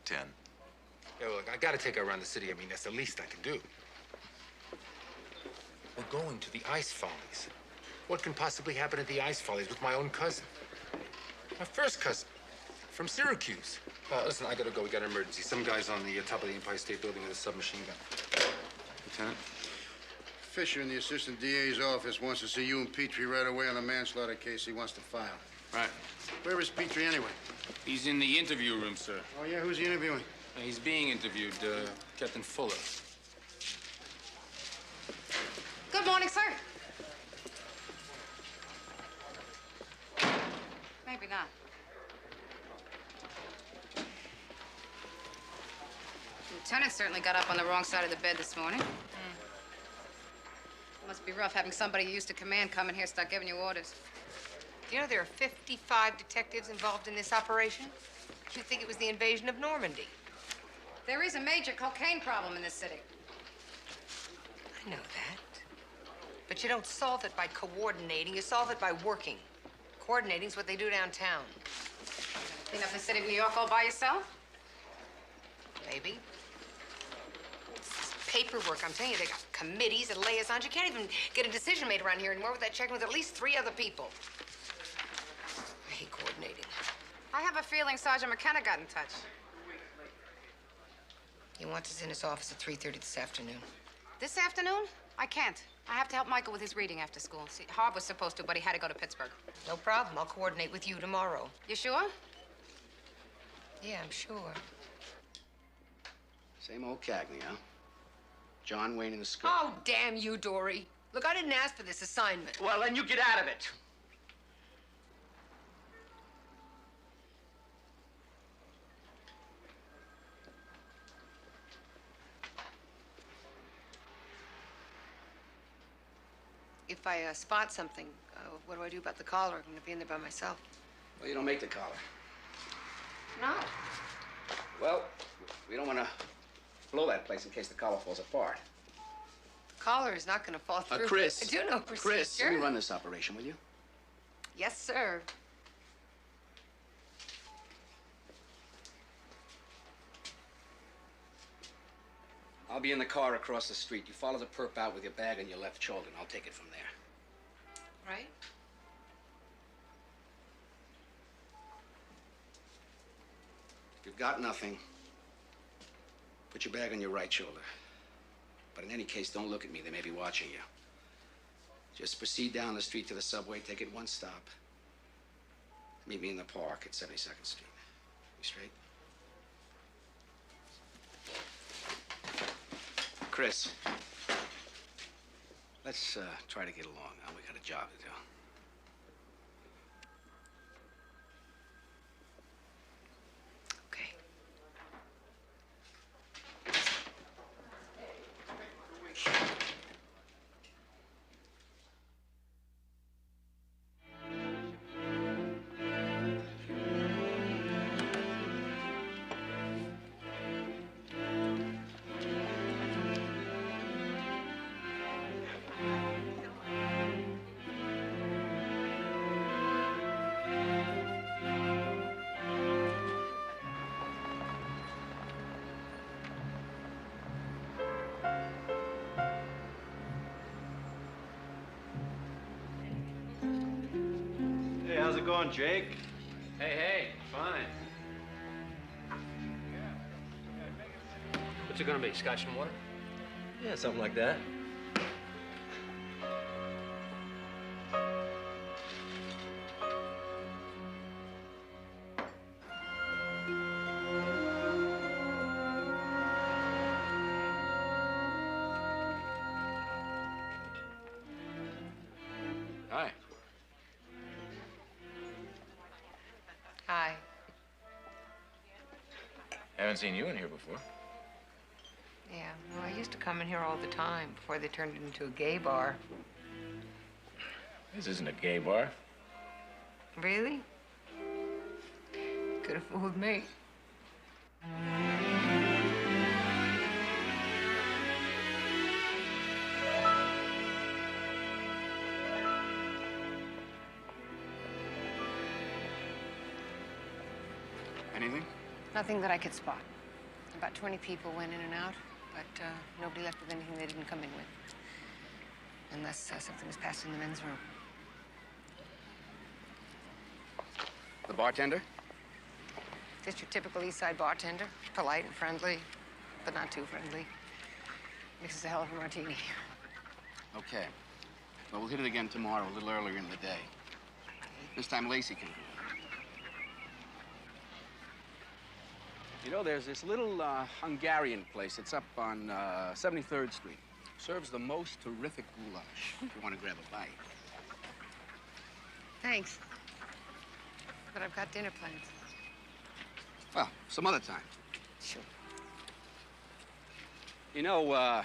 10. Yo, look, I gotta take her around the city. I mean, that's the least I can do. We're going to the Ice Follies. What can possibly happen at the Ice Follies with my own cousin? My first cousin, from Syracuse. Listen, I gotta go. We got an emergency. Some guy's on the top of the Empire State Building with a submachine gun. Lieutenant? Fisher in the assistant DA's office wants to see you and Petrie right away on a manslaughter case he wants to file. Right. Where is Petrie anyway? He's in the interview room, sir. Oh, yeah? Who's he interviewing? He's being interviewed, Captain Fuller. Good morning, sir. Maybe not. Lieutenant certainly got up on the wrong side of the bed this morning. Must be rough having somebody you used to command come in here and start giving you orders. Do you know there are 55 detectives involved in this operation? You'd think it was the invasion of Normandy. There is a major cocaine problem in this city. I know that. But you don't solve it by coordinating, you solve it by working. Coordinating's what they do downtown. Clean up the city of New York all by yourself? Maybe. It's paperwork, I'm telling you, they got committees and liaisons. You can't even get a decision made around here anymore without checking with at least 3 other people. I hate coordinating. I have a feeling Sergeant McKenna got in touch. He wants us in his office at 3:30 this afternoon. This afternoon? I can't. I have to help Michael with his reading after school. See, Harv was supposed to, but he had to go to Pittsburgh. No problem. I'll coordinate with you tomorrow. You sure? Yeah, I'm sure. Same old Cagney, huh? John Wayne in the skirt. Oh, damn you, Dory. Look, I didn't ask for this assignment. Well, then you get out of it. If I spot something, what do I do about the collar? I'm gonna be in there by myself. Well, you don't make the collar. No. Well, we don't want to blow that place in case the collar falls apart. The collar is not gonna fall through. Chris. I do know procedure. Chris, let me run this operation, will you? Yes, sir. I'll be in the car across the street. You follow the perp out with your bag on your left shoulder, and I'll take it from there. Right? If you've got nothing, put your bag on your right shoulder. But in any case, don't look at me. They may be watching you. Just proceed down the street to the subway, take it 1 stop. Meet me in the park at 72nd Street. You straight? Chris, let's try to get along now. We got a job to do. Okay. Hey, how's it going, Jake? Hey, fine. What's it gonna be, scotch and water? Yeah, something like that. Hi. Hi. Haven't seen you in here before. Yeah, well, I used to come in here all the time before they turned it into a gay bar. This isn't a gay bar. Really? Could have fooled me. Anything? Nothing that I could spot. About 20 people went in and out, but nobody left with anything they didn't come in with. Unless something was passed in the men's room. The bartender? Just your typical East Side bartender. Polite and friendly, but not too friendly. Mixes a hell of a martini. Okay. Well, we'll hit it again tomorrow, a little earlier in the day. This time Lacey can do it. You know, there's this little Hungarian place. It's up on 73rd Street. Serves the most terrific goulash, if you want to grab a bite. Thanks. But I've got dinner plans. Well, some other time. Sure. You know,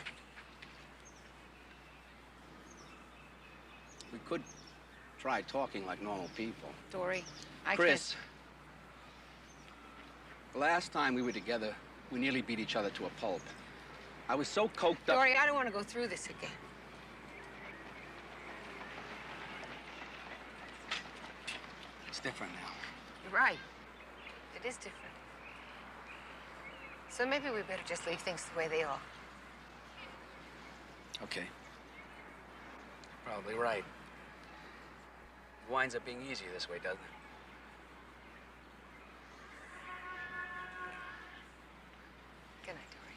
we could try talking like normal people. Dory, I Chris, the last time we were together, we nearly beat each other to a pulp. I was so coked up. Dory, I don't want to go through this again. It's different now. You're right. It is different. So maybe we better just leave things the way they are. Okay. Probably right. It winds up being easier this way, doesn't it? Good night, Dory.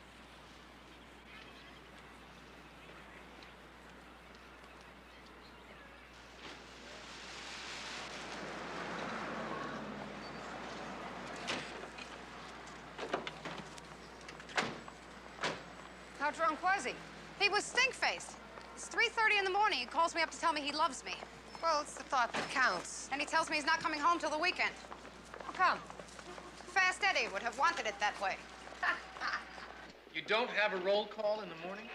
How drunk was he? He was stink-faced. It's 3:30 in the morning. He calls me up to tell me he loves me. Well, it's the thought that counts. And he tells me he's not coming home till the weekend. How come? Fast Eddie would have wanted it that way. You don't have a roll call in the morning?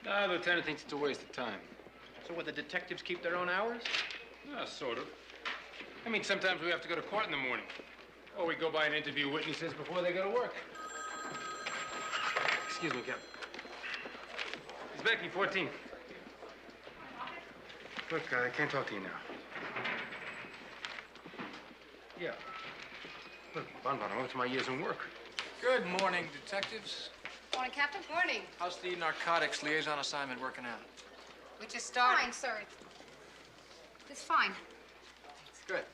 No, the lieutenant thinks it's a waste of time. So what, the detectives keep their own hours? Sort of. I mean, sometimes we have to go to court in the morning. Or we go by and interview witnesses before they go to work. Excuse me, Captain. He's Becky, 14. Look, I can't talk to you now. Yeah. Look, Bonbon, I went to my years in work. Good morning, detectives. Morning, Captain. Morning. How's the narcotics liaison assignment working out? We just started. Fine, sir. It's fine. Good.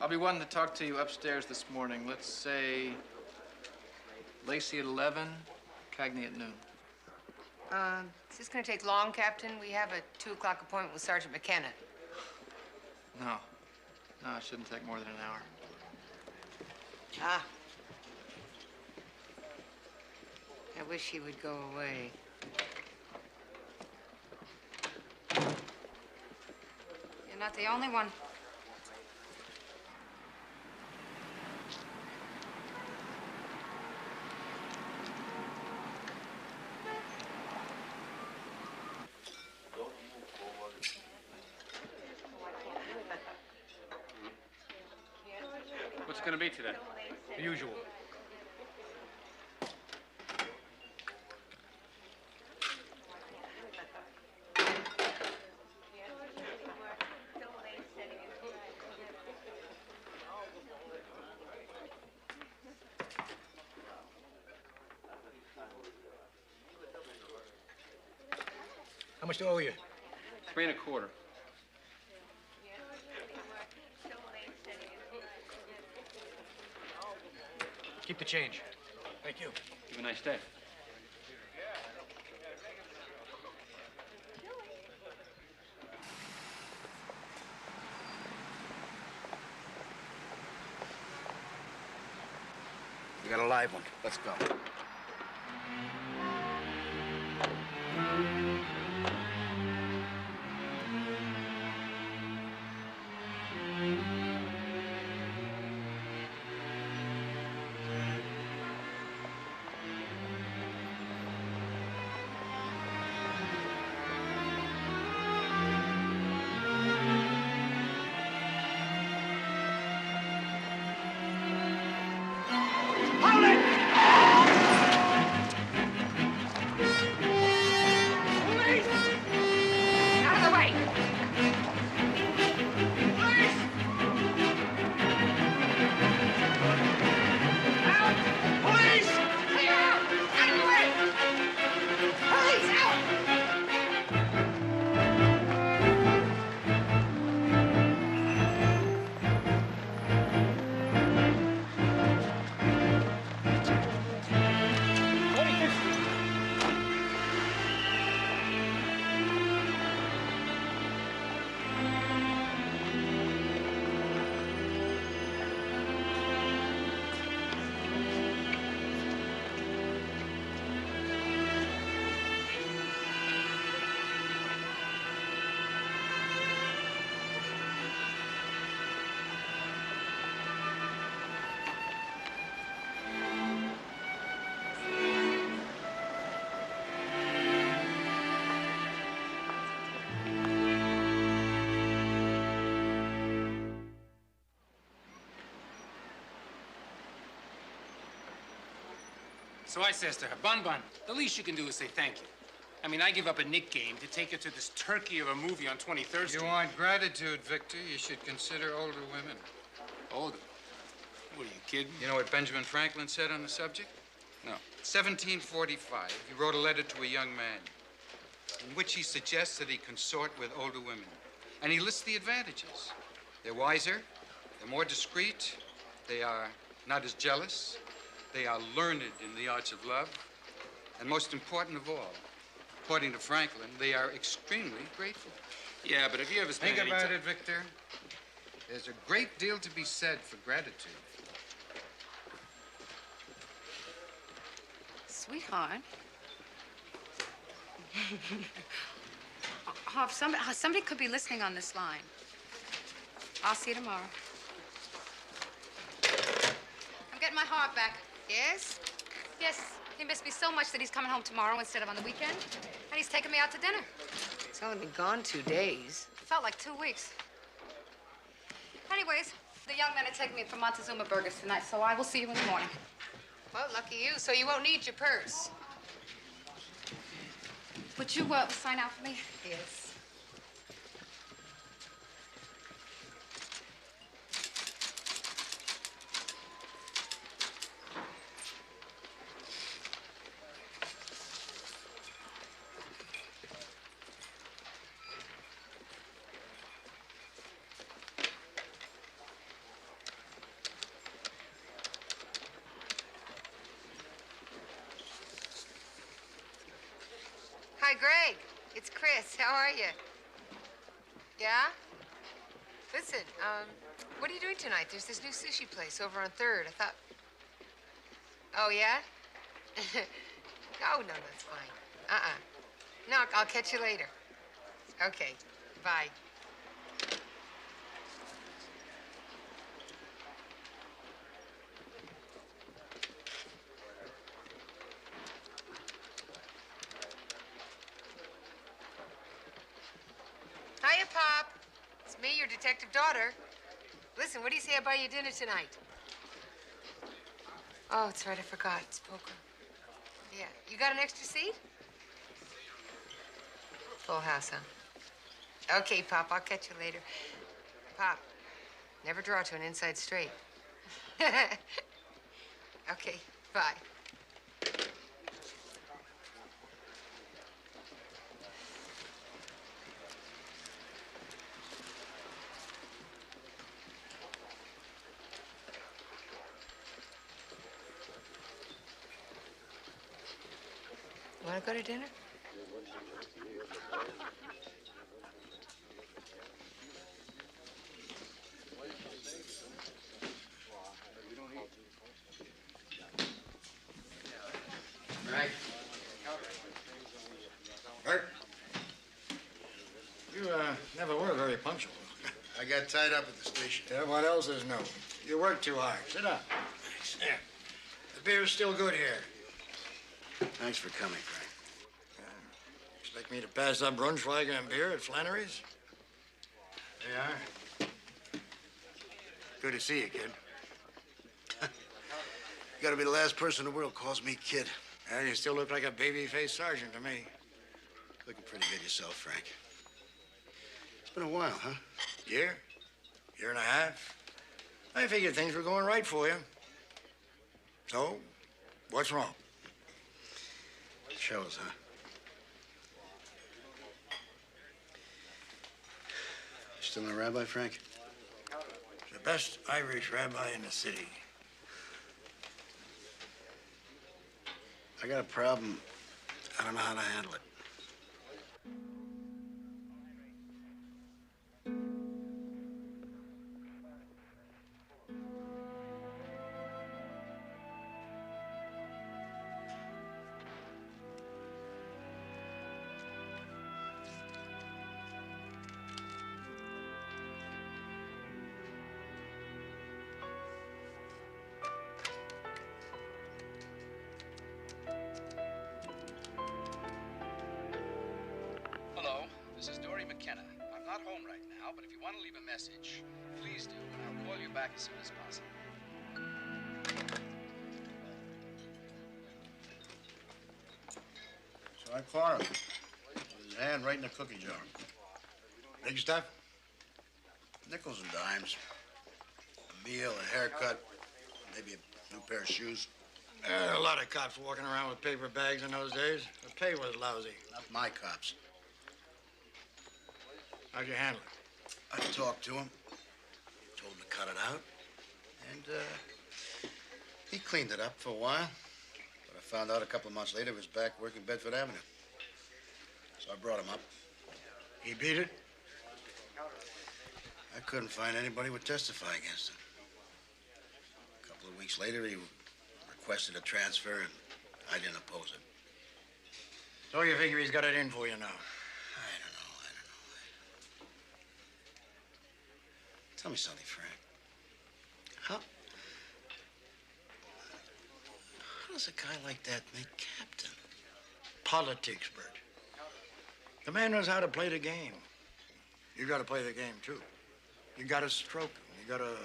I'll be wanting to talk to you upstairs this morning. Let's say Lacey at 11, Cagney at noon. Is this gonna take long, Captain? We have a 2 o'clock appointment with Sergeant McKenna. No. No, it shouldn't take more than an hour. Ah. I wish he would go away. You're not the only one. What's it gonna be today? The usual. How much do I owe you? 3 1/4. Keep the change. Thank you. Have a nice day. We got a live one. Let's go. So I says to her, Bun Bun, the least you can do is say thank you. I mean, I give up a Nick game to take her to this turkey of a movie on 23rd Street. You want gratitude, Victor, you should consider older women. Older? What, are you kidding? You know what Benjamin Franklin said on the subject? No. 1745, he wrote a letter to a young man in which he suggests that he consort with older women. And he lists the advantages. They're wiser, they're more discreet, they are not as jealous, they are learned in the arts of love, and most important of all, according to Franklin, they are extremely grateful. Yeah, but have you ever spent Think any about ti- it, Victor. There's a great deal to be said for gratitude. Sweetheart. Hoff, somebody could be listening on this line. I'll see you tomorrow. I'm getting my heart back. Yes? Yes. He missed me so much that he's coming home tomorrow instead of on the weekend. And he's taking me out to dinner. It's only been gone 2 days. Felt like 2 weeks. Anyways, the young men are taking me for Montezuma Burgers tonight, so I will see you in the morning. Well, lucky you, so you won't need your purse. Would you sign out for me? Yes. Hi, Greg. It's Chris. How are you? Yeah? Listen, what are you doing tonight? There's this new sushi place over on 3rd. I thought... Oh, yeah? Oh, no, that's fine. No, I'll catch you later. Okay, bye. Hiya, Pop. It's me, your detective daughter. Listen, what do you say I buy you dinner tonight? Oh, it's right, I forgot. It's poker. Yeah. You got an extra seat? Full house, huh? Okay, Pop, I'll catch you later. Pop, never draw to an inside straight. Okay, bye. You want to go to dinner? Right. Bert? You never were very punctual. I got tied up at the station. Yeah, what else is new? You work too hard. Sit down. Yeah. The beer's still good here. Thanks for coming, Frank. Expect me to pass up Brunschweiger and beer at Flannery's? They are. Good to see you, kid. You gotta be the last person in the world calls me kid. Yeah, you still look like a baby-faced sergeant to me. Looking pretty good yourself, Frank. It's been a while, huh? Year and a half. I figured things were going right for you. So, what's wrong? Shows, huh? Still a rabbi, Frank? The best Irish rabbi in the city. I got a problem. I don't know how to handle it. This is Dory McKenna. I'm not home right now, but if you want to leave a message, please do, and I'll call you back as soon as possible. I caught him. With his hand right in the cookie jar. Big stuff? Nickels and dimes. A meal, a haircut, maybe a new pair of shoes. A lot of cops walking around with paper bags in those days. The pay was lousy. Not my cops. How'd you handle it? I talked to him, told him to cut it out, and he cleaned it up for a while. But I found out a couple of months later he was back working Bedford Avenue. So I brought him up. He beat it? I couldn't find anybody who would testify against him. A couple of weeks later, he requested a transfer, and I didn't oppose it. So you figure he's got it in for you now? I don't know. Tell me something, Frank. How does a guy like that make captain? Politics, Bert. The man knows how to play the game. You got to play the game, too. You got to stroke him. You got to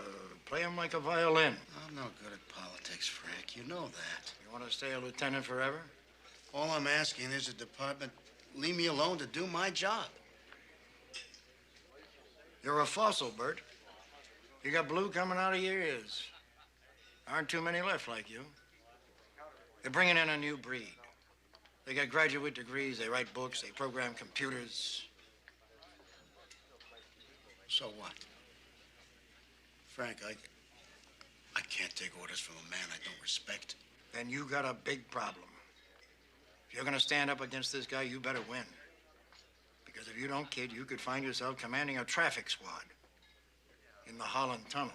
play him like a violin. I'm no good at politics, Frank. You know that. You want to stay a lieutenant forever? All I'm asking is the department leave me alone to do my job. You're a fossil, Bert. You got blue coming out of your ears. Aren't too many left like you. They're bringing in a new breed. They got graduate degrees, they write books, they program computers. So what? Frank, I can't take orders from a man I don't respect. Then you got a big problem. If you're gonna stand up against this guy, you better win. Because if you don't, kid, you could find yourself commanding a traffic squad in the Holland Tunnel.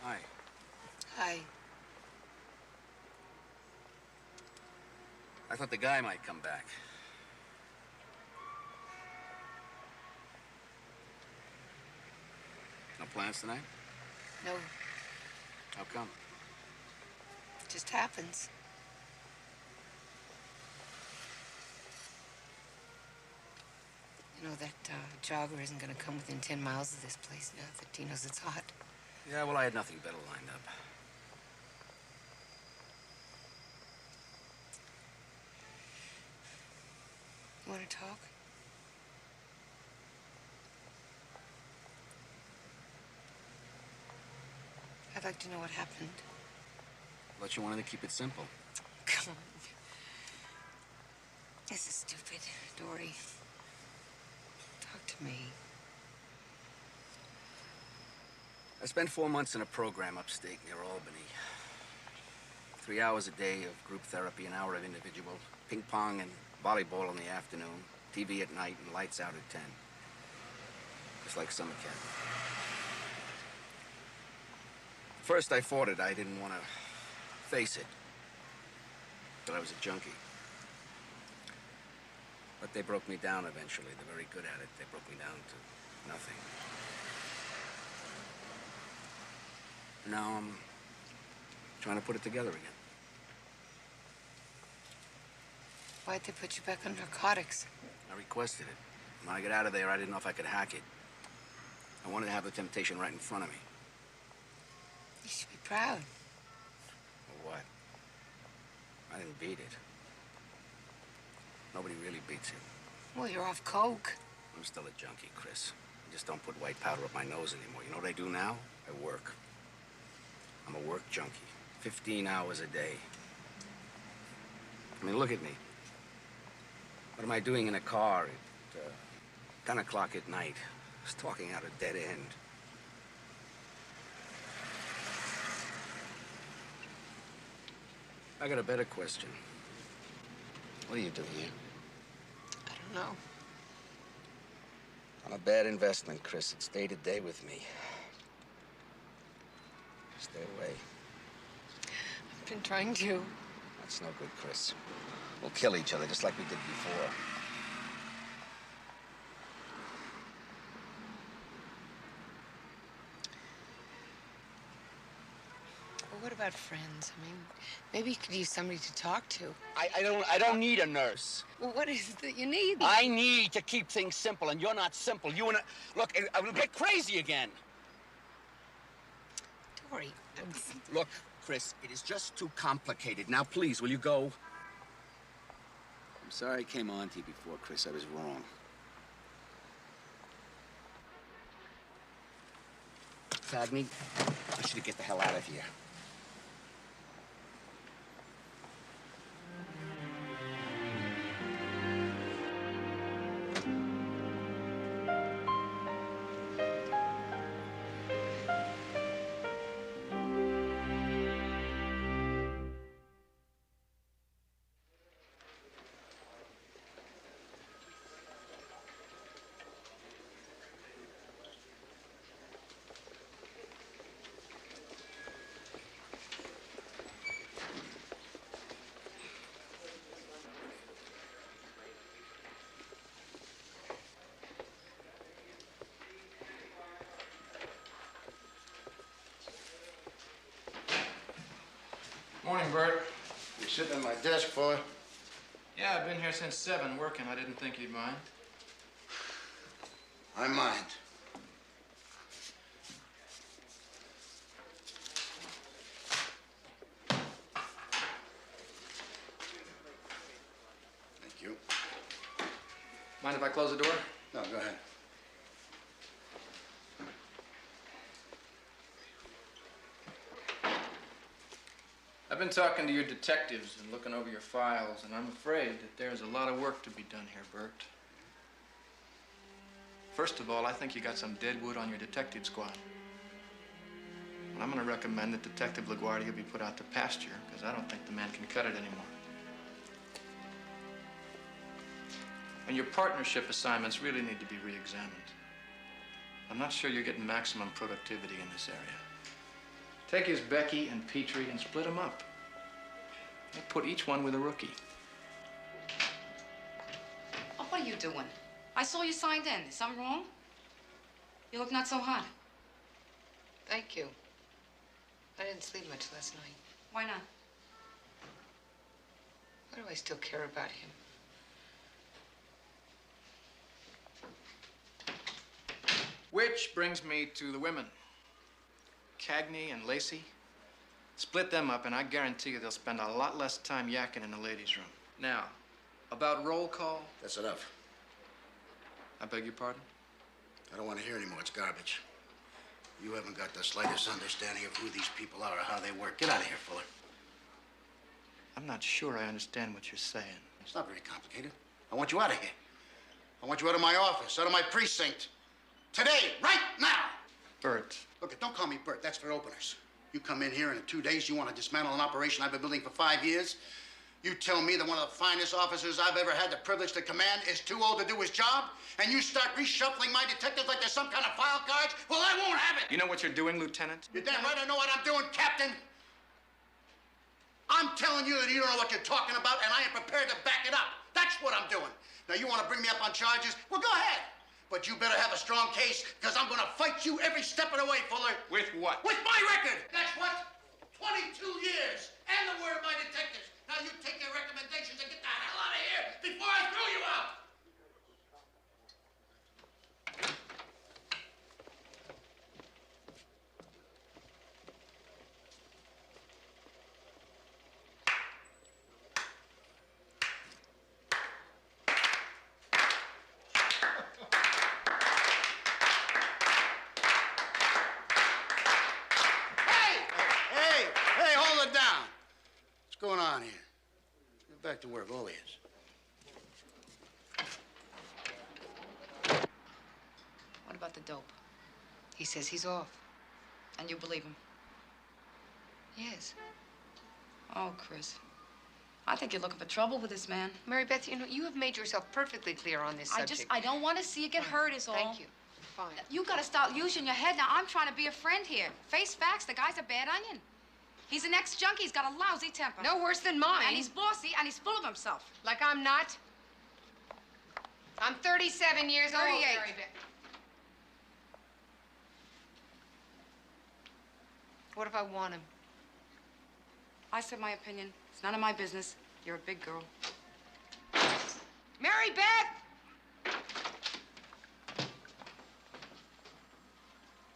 Hi. Hi. I thought the guy might come back. No plans tonight? No, How come? it just happens. You know, that jogger isn't going to come within 10 miles of this place now that he knows it's hot. Yeah, well, I had nothing better lined up. You want to talk? I'd like to know what happened. But you wanted to keep it simple. Come on. This is stupid, Dory. Talk to me. I spent 4 months in a program upstate near Albany. 3 hours a day of group therapy, an hour of individual, ping pong and volleyball in the afternoon, TV at night, and lights out at 10. Just like summer camp. First I fought it. I didn't want to face it. That I was a junkie. But they broke me down eventually. They're very good at it. They broke me down to nothing. Now I'm trying to put it together again. Why'd they put you back on narcotics? I requested it. When I got out of there, I didn't know if I could hack it. I wanted to have the temptation right in front of me. You should be proud. Or what? I didn't beat it. Nobody really beats it. Well, you're off coke. I'm still a junkie, Chris. I just don't put white powder up my nose anymore. You know what I do now? I work. I'm a work junkie. 15 hours a day. I mean, look at me. What am I doing in a car at 10 o'clock at night? Just talking out a dead end. I got a better question. What are you doing here? I don't know. I'm a bad investment, Chris. It's day to day with me. Stay away. I've been trying to. That's no good, Chris. We'll kill each other just like we did before. What about friends? I mean, maybe you could use somebody to talk to. I don't need a nurse. Well, what is it that you need? I need to keep things simple, and you're not simple. You and look, I will get crazy again. Dory. Look, Chris, it is just too complicated. Now, please, will you go? I'm sorry I came on to you before, Chris. I was wrong. Cagney, I should get the hell out of here. Morning, Bert. You're sitting at my desk, Fuller. Yeah, I've been here since 7 working. I didn't think you'd mind. I mind. Thank you. Mind if I close the door? No, go ahead. I've been talking to your detectives and looking over your files, and I'm afraid that there's a lot of work to be done here, Bert. First of all, I think you got some dead wood on your detective squad. And I'm going to recommend that Detective LaGuardia be put out to pasture, because I don't think the man can cut it anymore. And your partnership assignments really need to be re-examined. I'm not sure you're getting maximum productivity in this area. Take his Becky and Petrie and split them up. And put each one with a rookie. Oh, what are you doing? I saw you signed in. Is something wrong? You look not so hot. Thank you. I didn't sleep much last night. Why not? Why do I still care about him? Which brings me to the women. Cagney and Lacey. Split them up, and I guarantee you they'll spend a lot less time yakking in the ladies' room. Now, about roll call. That's enough. I beg your pardon? I don't want to hear anymore. It's garbage. You haven't got the slightest understanding of who these people are or how they work. Get out of here, Fuller. I'm not sure I understand what you're saying. It's not very complicated. I want you out of here. I want you out of my office, out of my precinct. Today, right now! Bert. Look, don't call me Bert. That's for openers. You come in here and in 2 days you want to dismantle an operation I've been building for 5 years. You tell me that one of the finest officers I've ever had the privilege to command is too old to do his job, and you start reshuffling my detectives like there's some kind of file cards? Well, I won't have it! You know what you're doing, Lieutenant? You're damn right I know what I'm doing, Captain. I'm telling you that you don't know what you're talking about, and I am prepared to back it up. That's what I'm doing. Now, you want to bring me up on charges? Well, go ahead. But you better have a strong case, because I'm going to fight you every step of the way, Fuller. With what? With my record! That's what? 22 years, and the word of my detectives. Now you take your recommendations and get the hell out of here before I throw you out! Hey, hold it down. What's going on here? Get back to work, all ears. What about the dope? He says he's off. And you believe him? Yes. Oh, Chris. I think you're looking for trouble with this man. Mary Beth, you know, you have made yourself perfectly clear on this subject. I don't want to see you get hurt is all. Thank you. Fine. You gotta start using your head now. I'm trying to be a friend here. Face facts, the guy's a bad onion. He's an ex-junkie, he's got a lousy temper. No worse than mine. And he's bossy, and he's full of himself. Like I'm not? I'm 37 years old, 38. Mary Beth. What if I want him? I said my opinion. It's none of my business. You're a big girl. Mary Beth!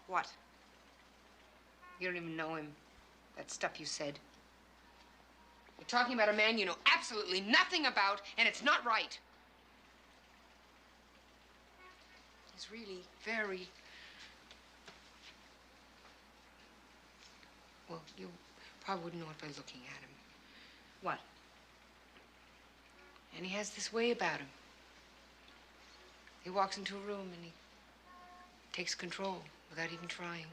What? You don't even know him. That stuff you said. You're talking about a man you know absolutely nothing about, and it's not right. He's really very... Well, you probably wouldn't know it by looking at him. What? And he has this way about him. He walks into a room and he takes control without even trying.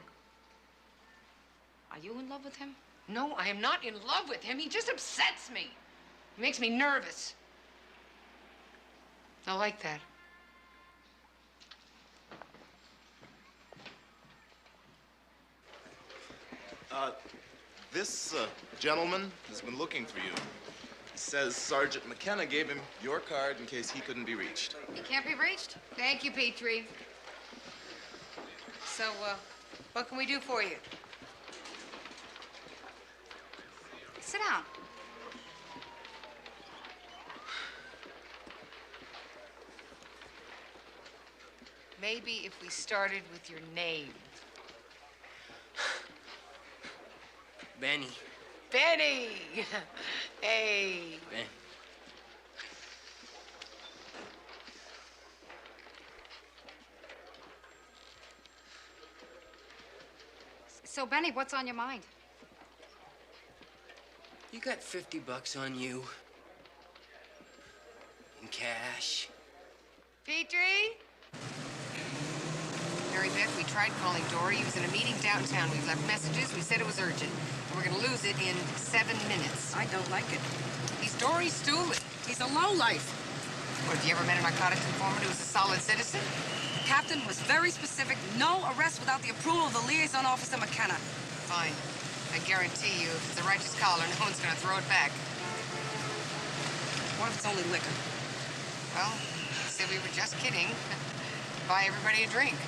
Are you in love with him? No, I am not in love with him. He just upsets me. He makes me nervous. I like that. This gentleman has been looking for you. He says Sergeant McKenna gave him your card in case he couldn't be reached. He can't be reached? Thank you, Petrie. So, what can we do for you? Sit down. Maybe if we started with your name. Benny. Benny! Hey. Ben. So, Benny, what's on your mind? You got $50 on you. In cash. Petrie? Mary Beth, we tried calling Dory. He was in a meeting downtown. We've left messages. We said it was urgent. And we're going to lose it in 7 minutes. I don't like it. He's Dory Stooley. He's a lowlife. What, have you ever met a narcotics informant who was a solid citizen? Captain was very specific. No arrest without the approval of the liaison officer, McKenna. Fine. I guarantee you, if it's a righteous collar, no one's going to throw it back. What if it's only liquor? Well, said we were just kidding. Buy everybody a drink.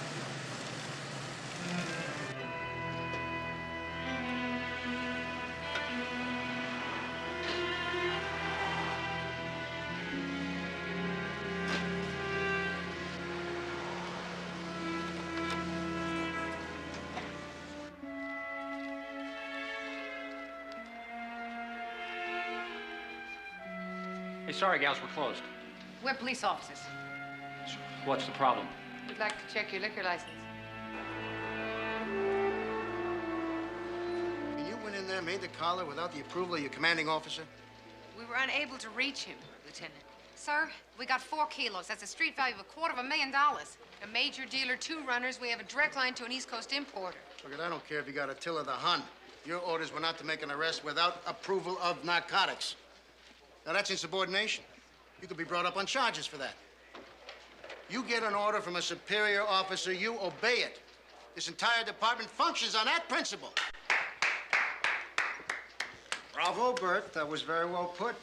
Hey, sorry, gals, we're closed. We're police officers. What's the problem? We'd like to check your liquor license. You went in there, made the collar without the approval of your commanding officer? We were unable to reach him, Lieutenant. Sir, we got 4 kilos. That's a street value of $250,000. A major dealer, 2 runners. We have a direct line to an East Coast importer. Look, I don't care if you got a till of the Hun. Your orders were not to make an arrest without approval of narcotics. Now, that's insubordination. You could be brought up on charges for that. You get an order from a superior officer, you obey it. This entire department functions on that principle. Bravo, Bert. That was very well put.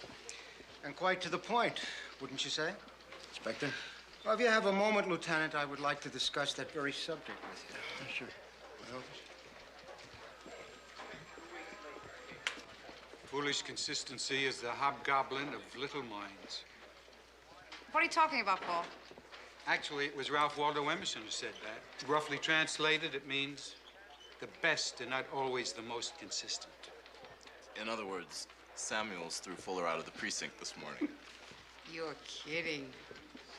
And quite to the point, wouldn't you say? Inspector? Well, if you have a moment, Lieutenant, I would like to discuss that very subject with you. Sure. Well, Foolish consistency is the hobgoblin of little minds. What are you talking about, Paul? Actually, it was Ralph Waldo Emerson who said that. Roughly translated, it means the best are not always the most consistent. In other words, Samuels threw Fuller out of the precinct this morning. You're kidding.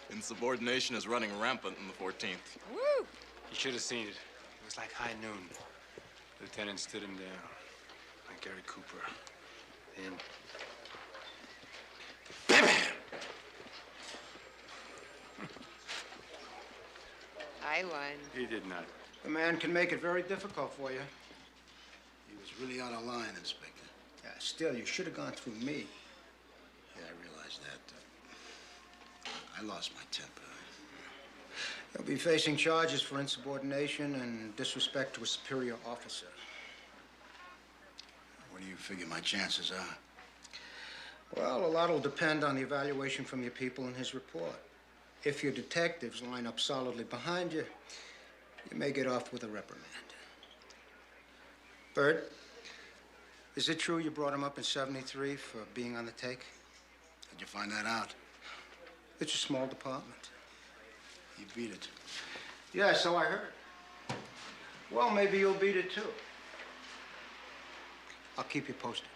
Insubordination is running rampant in the 14th. Woo! You should have seen it. It was like high noon. Lieutenant stood him down, like Gary Cooper. Then... I won. He did not. The man can make it very difficult for you. he was really out of line, Inspector. Yeah, still, you should have gone through me. Yeah, I realize that. I lost my temper. You'll be facing charges for insubordination and disrespect to a superior officer. What do you figure my chances are? Well, a lot will depend on the evaluation from your people in his report. If your detectives line up solidly behind you, you may get off with a reprimand. Bert, Is it true you brought him up in '73 for being on the take? How'd you find that out? It's a small department. He beat it. Yeah, so I heard. Well, maybe you'll beat it, too. I'll keep you posted.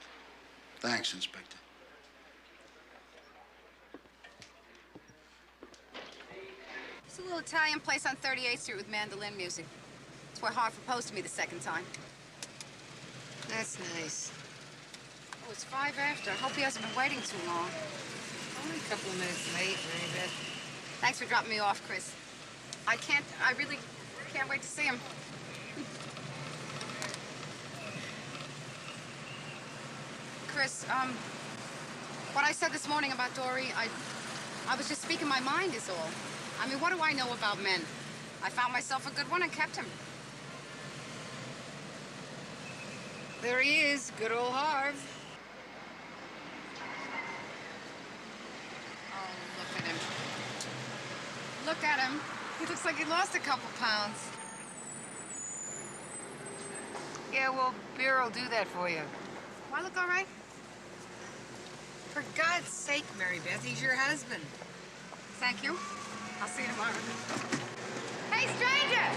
Thanks, Inspector. It's a little Italian place on 38th Street with mandolin music. It's where Hartford posted me the second time. That's nice. Oh, it's 5 after. I hope he hasn't been waiting too long. Only a couple of minutes late, Mary Beth. Thanks for dropping me off, Chris. I really can't wait to see him. Chris, what I said this morning about Dory, I was just speaking my mind is all. I mean, what do I know about men? I found myself a good one and kept him. There he is, good old Harv. Oh, look at him. Look at him. He looks like he lost a couple pounds. Yeah, well, beer will do that for you. Do I look all right? For God's sake, Mary Beth, he's your husband. Thank you. I'll see you tomorrow. Hey, stranger!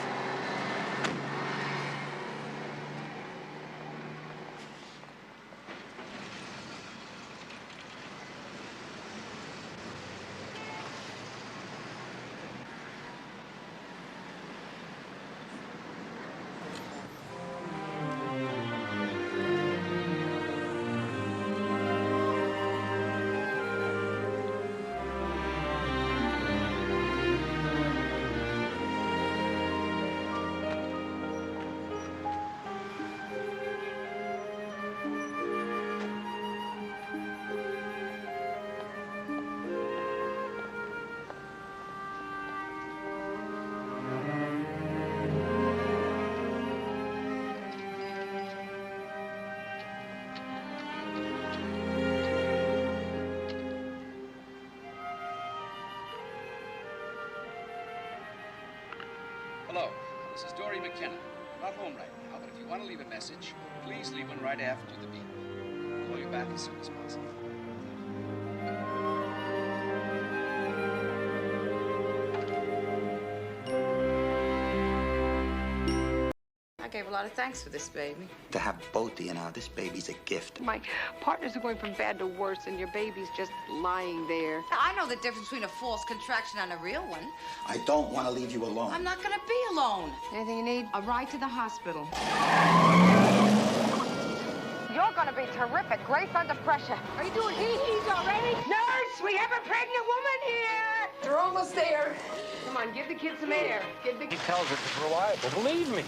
Hello, this is Dory McKenna. I'm not home right now, but if you want to leave a message, please leave one right after the beep. I'll call you back as soon as possible. I gave a lot of thanks for this baby. To have both of you now, this baby's a gift. My partners are going from bad to worse, and your baby's just lying there. I know the difference between a false contraction and a real one. I don't want to leave you alone. I'm not gonna be alone. Anything you need? A ride to the hospital. You're gonna be terrific. Grace under pressure. Are you doing hee-hees already? Nurse, we have a pregnant woman here. They're almost there. Come on, give the kid some air. Give the... He tells it is reliable. Believe me.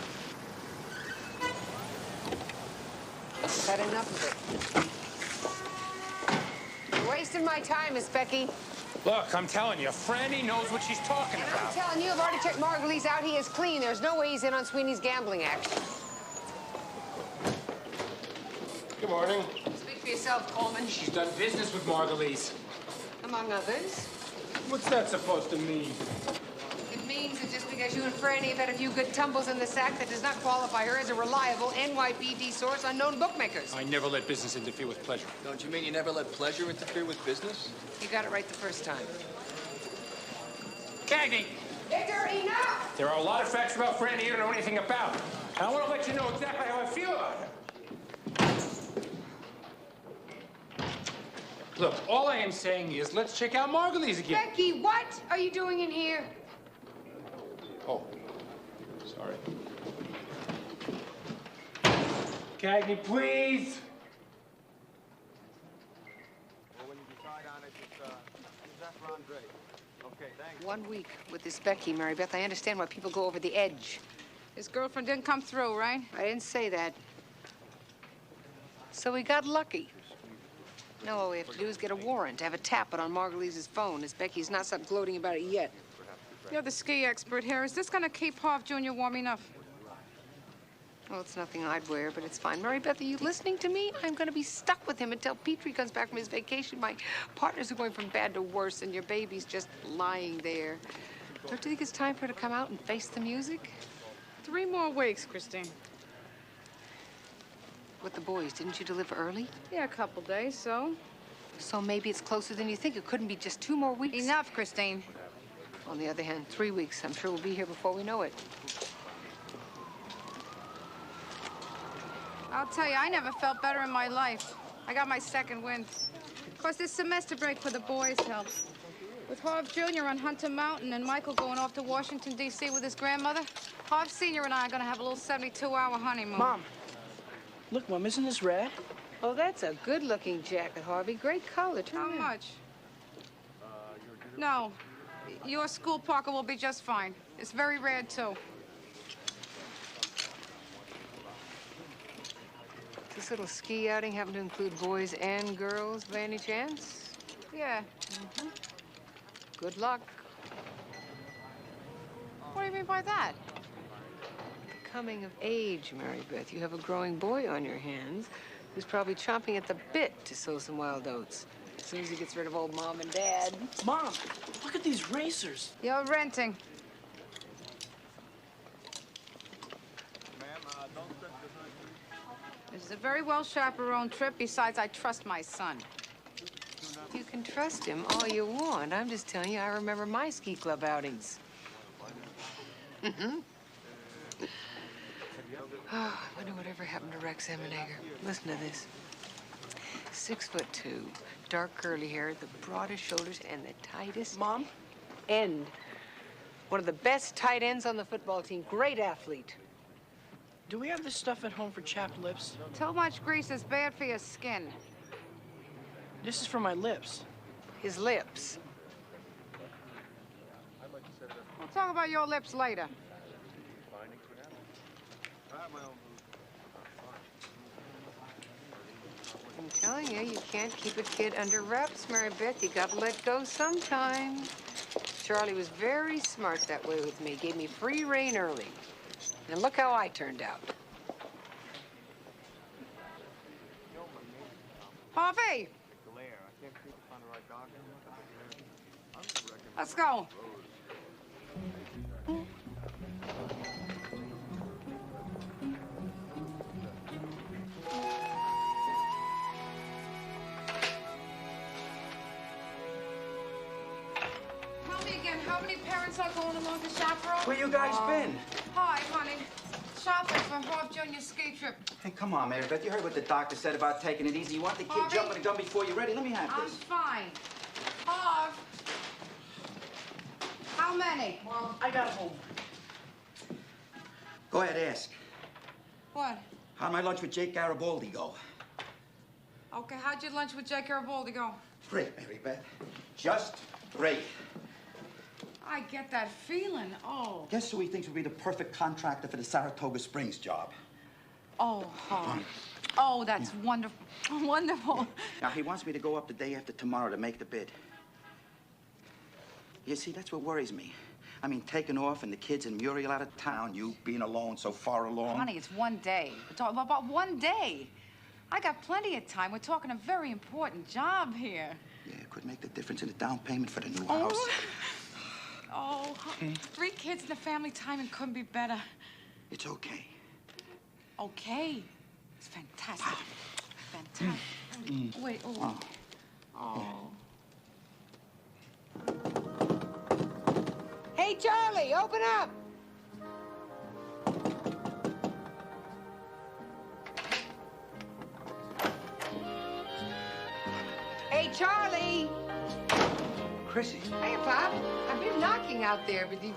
Had enough of it. You're wasting my time, Miss Becky. Look, I'm telling you, Franny knows what she's talking And about. I'm telling you, I've already checked Margulies out. He is clean. There's no way he's in on Sweeney's gambling act. Good morning. Speak for yourself, Coleman. She's done business with Margulies. Among others. What's that supposed to mean? It means that just because you and Franny have had a few good tumbles in the sack, that does not qualify her as a reliable NYPD source on known bookmakers. I never let business interfere with pleasure. Don't you mean you never let pleasure interfere with business? You got it right the first time. Cagney! Victor, enough! There are a lot of facts about Franny you don't know anything about. And I want to let you know exactly how I feel about her. Look, all I am saying is let's check out Margulies again. Becky, what are you doing in here? Oh, sorry. Cagney, please. Well, when you decide on it, it's Zephyr Andre. Okay, thanks. 1 week with this Becky, Mary Beth. I understand why people go over the edge. His girlfriend didn't come through, right? I didn't say that. So we got lucky. No, all we have to do is get a warrant to have a tap it on Margulies' phone, as Becky's not stopped gloating about it yet. You're the ski expert here. Is this gonna keep Harv Jr. warm enough? Well, it's nothing I'd wear, but it's fine. Mary Beth, are you listening to me? I'm gonna be stuck with him until Petrie comes back from his vacation. My partners are going from bad to worse, and your baby's just lying there. Don't you think it's time for her to come out and face the music? 3 more weeks, Christine. with the boys. Didn't you deliver early? Yeah, a couple days, so. So maybe it's closer than you think. It couldn't be just 2 more weeks. Enough, Christine. On the other hand, 3 weeks. I'm sure we'll be here before we know it. I'll tell you, I never felt better in my life. I got my second wind. Of course, this semester break for the boys helps. With Harv Jr. on Hunter Mountain and Michael going off to Washington, D.C. with his grandmother, Harv Sr. and I are gonna have a little 72-hour honeymoon. Mom, look, Mom, isn't this rad? Oh, that's a good-looking jacket, Harvey. Great color. How much? No. Your school parka will be just fine. It's very rare, too. This little ski outing happen to include boys and girls by any chance? Yeah. Good luck. What do you mean by that? Coming of age, Mary Beth. You have a growing boy on your hands who's probably chomping at the bit to sow some wild oats. As soon as he gets rid of old Mom and Dad. Mom, look at these racers. You're renting. This is a very well chaperoned trip. Besides, I trust my son. You can trust him all you want. I'm just telling you, I remember my ski club outings. Oh, I wonder whatever happened to Rex Emenegger. Listen to this. 6'2", dark curly hair, the broadest shoulders, and the tightest Mom? end. One of the best tight ends on the football team. Great athlete. Do we have this stuff at home for chapped lips? Too much grease is bad for your skin. This is for my lips. His lips. We'll talk about your lips later. I'm telling you, you can't keep a kid under wraps, Mary Beth. You gotta let go sometime. Charlie was very smart that way with me. Gave me free rein early. And look how I turned out. Harvey! Let's go. Tell me again, how many parents are going along to chaperone? Where you guys been? Hi, honey. Shopping for Harv Jr.'s ski trip. Hey, come on, Mary Beth. You heard what the doctor said about taking it easy. You want the kid Harvey? jumping the gun before you're ready? Let me have I'm this. fine. Harv. How many? Mom, I got home. Go ahead, ask. What? How'd my lunch with Jake Garibaldi go? Okay, how'd your lunch with Jake Garibaldi go? Great, Mary Beth. Just great. I get that feeling. Oh. Guess who he thinks would be the perfect contractor for the Saratoga Springs job? Oh, Harv. Oh, that's wonderful. Wonderful. Now, he wants me to go up the day after tomorrow to make the bid. You see, that's what worries me. I mean, taking off and the kids and Muriel out of town, you being alone so far along. Honey, it's one day. We're talking about one day. I got plenty of time. We're talking a very important job here. Yeah, it could make the difference in the down payment for the new house. Oh, 3 kids in the family time and couldn't be better. It's okay. Okay. It's fantastic. Fantastic. Wait, oh. Oh. Hey, Charlie, open up! Hey, Charlie! Chrissy. Hey, Pop. I've been knocking out there, but you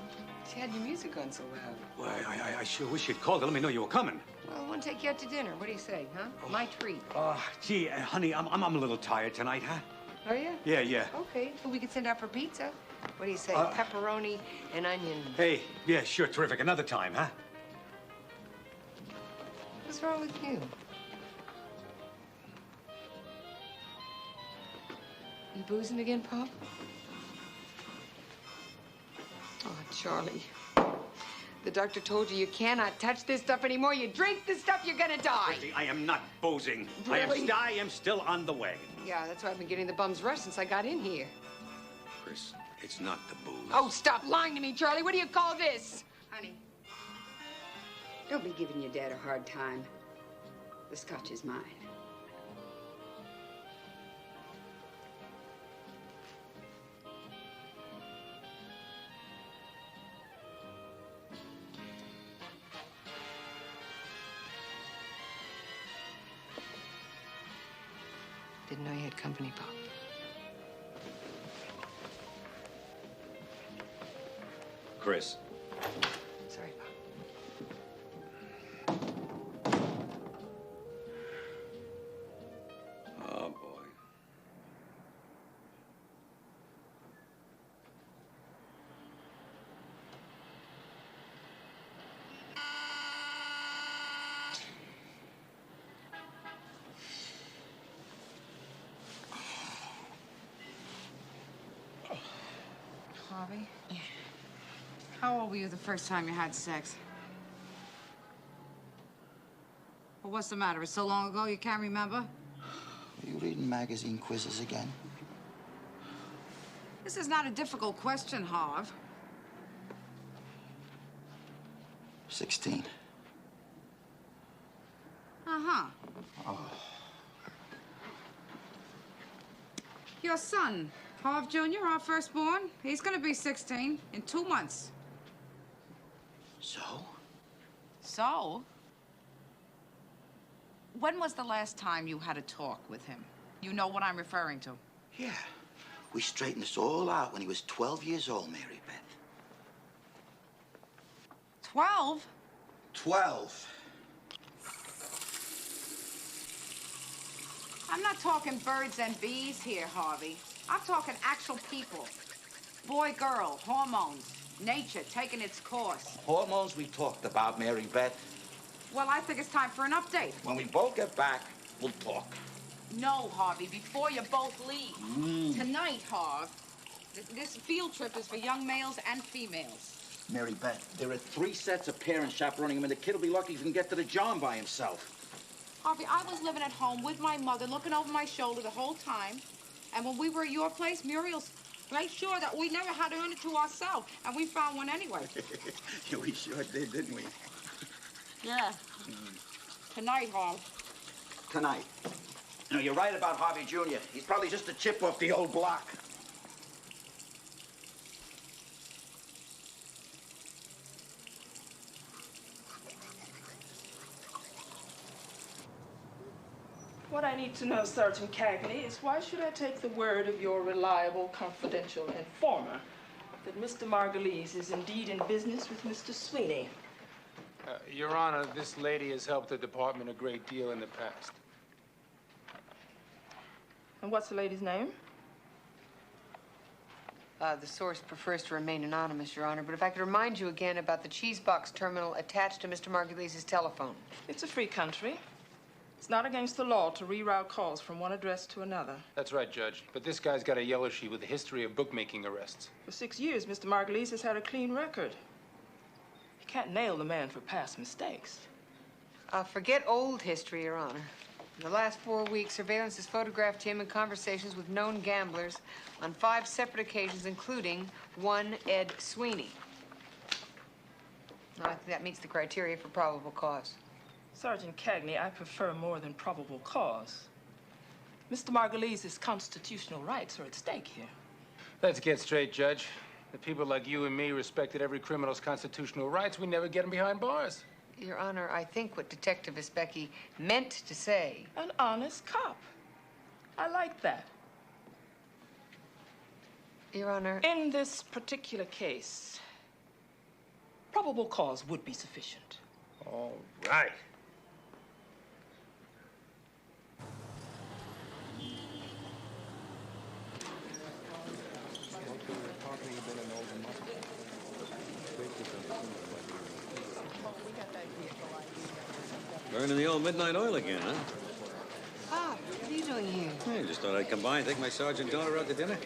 had your music on so loud. Well, I sure wish you'd called to let me know you were coming. Well, I want to take you out to dinner. What do you say, huh? My treat. Gee, honey, I'm a little tired tonight, huh? Are you? Yeah. Okay. Well, we could send out for pizza. What do you say? Pepperoni and onion. Hey, yeah, sure, terrific. Another time, huh? What's wrong with you? You boozing again, Pop? Oh, Charlie. The doctor told you cannot touch this stuff anymore. You drink this stuff, you're gonna die. Chrissy, I am not boozing. Really? I am still on the wagon. Yeah, that's why I've been getting the bum's rush since I got in here. Chris, it's not the booze. Oh, stop lying to me, Charlie. What do you call this? Honey, don't be giving your dad a hard time. The scotch is mine. Didn't know you had company, Pop. Chris. Sorry, Pop. Oh, boy. Harvey? How old were you the first time you had sex? Well, what's the matter? It's so long ago you can't remember? Are you reading magazine quizzes again? This is not a difficult question, Harv. 16. Uh-huh. Oh. Your son, Harv Jr., our firstborn, he's gonna be 16 in 2 months. So? So? When was the last time you had a talk with him? You know what I'm referring to. Yeah. We straightened this all out when he was 12 years old, Mary Beth. 12? 12. I'm not talking birds and bees here, Harvey. I'm talking actual people. Boy, girl, hormones, nature taking its course. Hormones we talked about, Mary Beth. Well, I think it's time for an update. When we both get back, we'll talk. No, Harvey, before you both leave. Tonight, Harv, this field trip is for young males and females. Mary Beth, there are 3 sets of parents chaperoning him, and the kid will be lucky if he can get to the John by himself. Harvey, I was living at home with my mother, looking over my shoulder the whole time. And when we were at your place, Muriel made sure that we never had to earn it to ourselves. And we found one anyway. Yeah, we sure did, didn't we? Yeah. Tonight, Harv. Tonight. You know, you're right about Harvey Jr. He's probably just a chip off the old block. What I need to know, Sergeant Cagney, is why should I take the word of your reliable, confidential informer that Mr. Margulies is indeed in business with Mr. Sweeney? Your Honor, this lady has helped the department a great deal in the past. And what's the lady's name? The source prefers to remain anonymous, Your Honor, but if I could remind you again about the cheese box terminal attached to Mr. Margulies' telephone. It's a free country. It's not against the law to reroute calls from one address to another. That's right, Judge. But this guy's got a yellow sheet with a history of bookmaking arrests. For 6 years, Mr. Margulies has had a clean record. You can't nail the man for past mistakes. Forget old history, Your Honor. In the last 4 weeks, surveillance has photographed him in conversations with known gamblers on 5 separate occasions, including one Ed Sweeney. I think that meets the criteria for probable cause. Sergeant Cagney, I prefer more than probable cause. Mr. Margulies' constitutional rights are at stake here. Let's get straight, Judge. The people like you and me respected every criminal's constitutional rights. We never get them behind bars. Your Honor, I think what Detective Isbecki meant to say... An honest cop. I like that. Your Honor... In this particular case, probable cause would be sufficient. All right. Burning the old midnight oil again, huh? Bob, what are you doing here? Hey, just thought I'd come by and take my sergeant daughter out to dinner.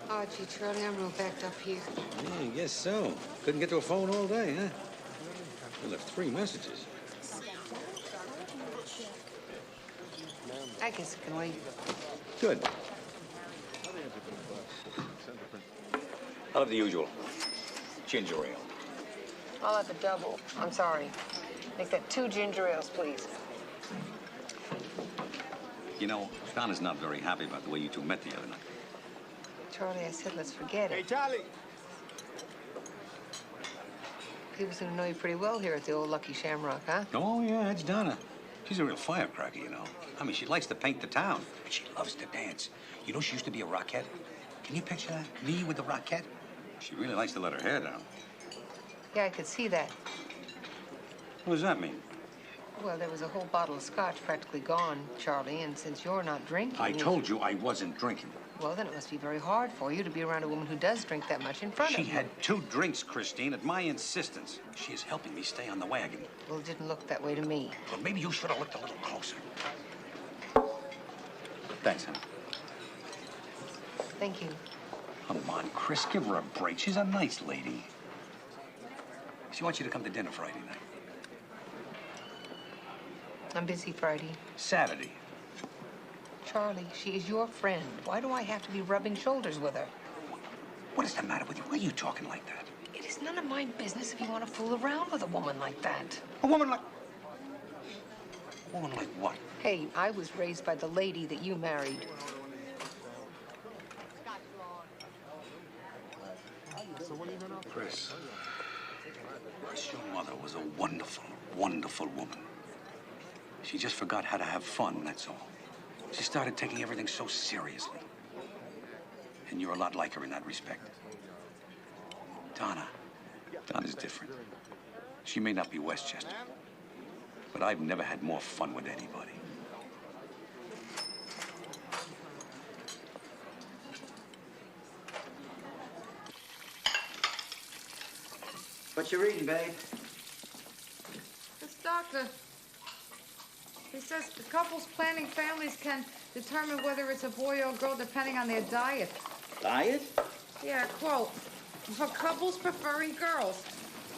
Oh, gee, Charlie, I'm real backed up here. Yeah, I guess so. Couldn't get to a phone all day, huh? I left 3 messages. I guess it can wait. Good. I'll have the usual. Ginger ale. I'll have a double. I'm sorry. Make that 2 ginger ales, please. You know, Donna's not very happy about the way you two met the other night. Charlie, I said let's forget it. Hey, Charlie. People seem to know you pretty well here at the old Lucky Shamrock, huh? Oh, yeah, it's Donna. She's a real firecracker, you know. I mean, she likes to paint the town, but she loves to dance. You know, she used to be a rockette. Can you picture that? Me with the rockette? She really likes to let her hair down. Yeah, I could see that. What does that mean? Well, there was a whole bottle of scotch practically gone, Charlie, and since you're not drinking... I told you I wasn't drinking. Well, then it must be very hard for you to be around a woman who does drink that much in front of you. She had 2 drinks, Christine, at my insistence. She is helping me stay on the wagon. Well, it didn't look that way to me. Well, maybe you should have looked a little closer. Thanks, honey. Thank you. Come on, Chris, give her a break. She's a nice lady. She wants you to come to dinner Friday night. I'm busy Friday. Saturday. Charlie, she is your friend. Why do I have to be rubbing shoulders with her? What is the matter with you? Why are you talking like that? It is none of my business if you want to fool around with a woman like that. A woman like... A woman like what? Hey, I was raised by the lady that you married. Chris, your mother was a wonderful, wonderful woman. She just forgot how to have fun, that's all. She started taking everything so seriously. And you're a lot like her in that respect. Donna's different. She may not be Westchester, but I've never had more fun with anybody. What you reading, babe? This doctor, he says the couples planning families can determine whether it's a boy or a girl depending on their diet. Diet? Yeah, quote, for couples preferring girls,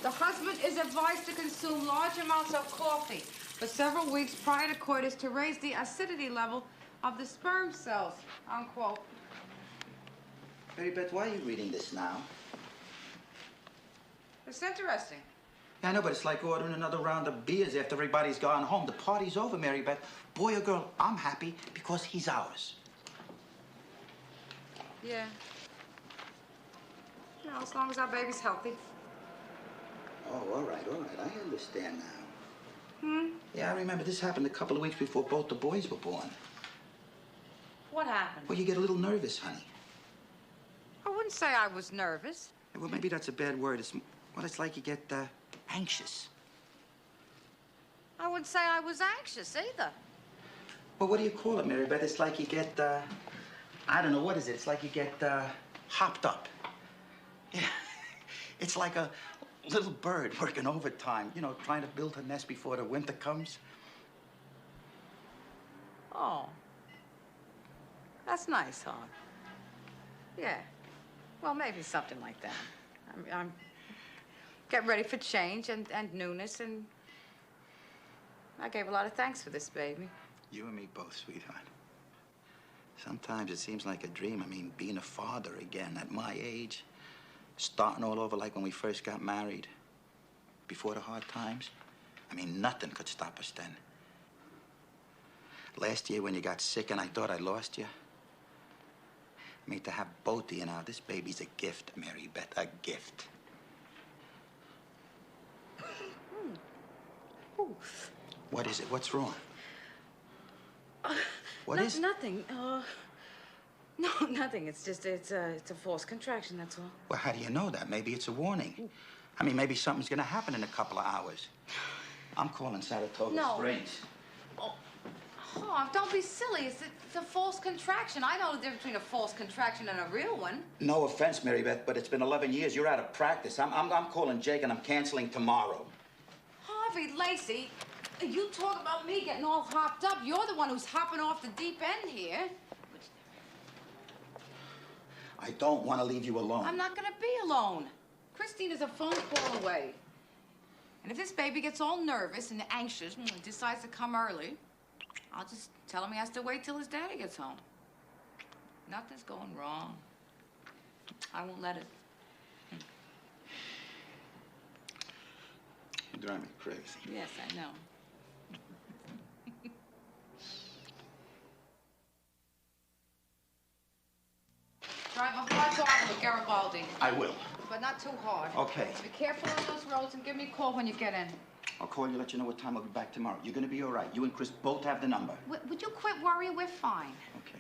the husband is advised to consume large amounts of coffee for several weeks prior to coitus to raise the acidity level of the sperm cells, unquote. Mary Beth, why are you reading this now? It's interesting. Yeah, I know, but it's like ordering another round of beers after everybody's gone home. The party's over, Mary Beth. Boy or girl, I'm happy because he's ours. Yeah. You know, as long as our baby's healthy. Oh, all right, I understand now. Hmm? Yeah, I remember this happened a couple of weeks before both the boys were born. What happened? Well, you get a little nervous, honey. I wouldn't say I was nervous. Well, maybe that's a bad word. It's like you get anxious. I wouldn't say I was anxious either. Well, what do you call it, Mary Beth? It's like you get, I don't know, what is it? It's like you get hopped up. Yeah. It's like a little bird working overtime, you know, trying to build her nest before the winter comes. Oh. That's nice, huh? Yeah. Well, maybe something like that. I'm getting ready for change and newness, and I gave a lot of thanks for this, baby. You and me both, sweetheart. Sometimes it seems like a dream. I mean, being a father again at my age, starting all over like when we first got married, before the hard times. I mean, nothing could stop us then. Last year when you got sick and I thought I lost you, I mean, to have both of you now, this baby's a gift, Mary Beth, a gift. Ooh. What is it? What's wrong? What is it? Nothing. No, nothing. It's just, it's a false contraction, that's all. Well, how do you know that? Maybe it's a warning. I mean, maybe something's gonna happen in a couple of hours. I'm calling Saratoga Springs. Oh, don't be silly. It's a false contraction. I know the difference between a false contraction and a real one. No offense, Mary Beth, but it's been 11 years. You're out of practice. I'm calling Jake and I'm canceling tomorrow. Harvey Lacey, you talk about me getting all hopped up. You're the one who's hopping off the deep end here. I don't want to leave you alone. I'm not going to be alone. Christine is a phone call away. And if this baby gets all nervous and anxious and decides to come early, I'll just tell him he has to wait till his daddy gets home. Nothing's going wrong. I won't let it. You drive me crazy. Yes, I know. Drive a hard bargain with Garibaldi. I will. But not too hard. Okay. Be careful on those roads and give me a call when you get in. I'll call you, let you know what time I'll be back tomorrow. You're gonna be all right. You and Chris both have the number. Would you quit worrying? We're fine. Okay.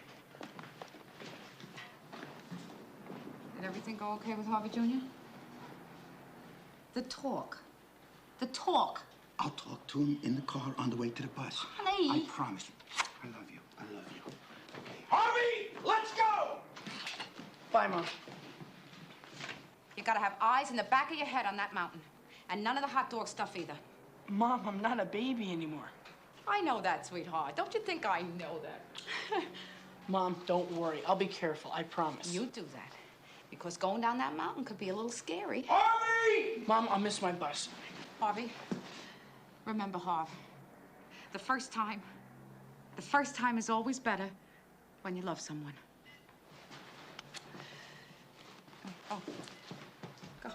Did everything go okay with Harvey Jr.? The talk. The talk. I'll talk to him in the car on the way to the bus. Honey. I promise you. I love you. I love you. Okay. Harvey, let's go! Bye, Mom. You gotta have eyes in the back of your head on that mountain. And none of the hot dog stuff either. Mom, I'm not a baby anymore. I know that, sweetheart. Don't you think I know that? Mom, don't worry. I'll be careful. I promise. You do that. Because going down that mountain could be a little scary. Harvey! Mom, I'll miss my bus. Harvey, remember, Harv, the first time is always better when you love someone. Oh, go.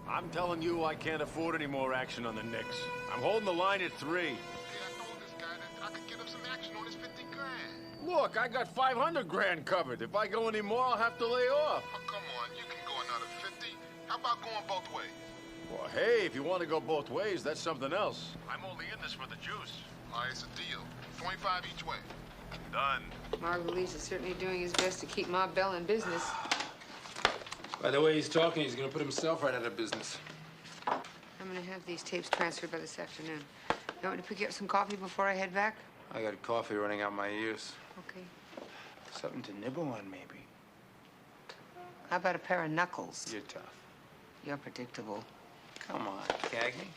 I'm telling you, I can't afford any more action on the Knicks. I'm holding the line at 3. Hey, I told this guy that I could get him some action on his 50 grand. Look, I got 500 grand covered. If I go any more, I'll have to lay off. Oh, come on, you can go another 50. How about going both ways? Well, hey, if you want to go both ways, that's something else. I'm only in this for the juice. All right, it's a deal. 25 each way. Done. Margulies is certainly doing his best to keep Ma Bell in business. By the way he's talking, he's gonna put himself right out of business. I'm gonna have these tapes transferred by this afternoon. You want me to pick you up some coffee before I head back? I got coffee running out my ears. Okay. Something to nibble on, maybe. How about a pair of knuckles? You're tough. You're predictable. Come on, Cagney.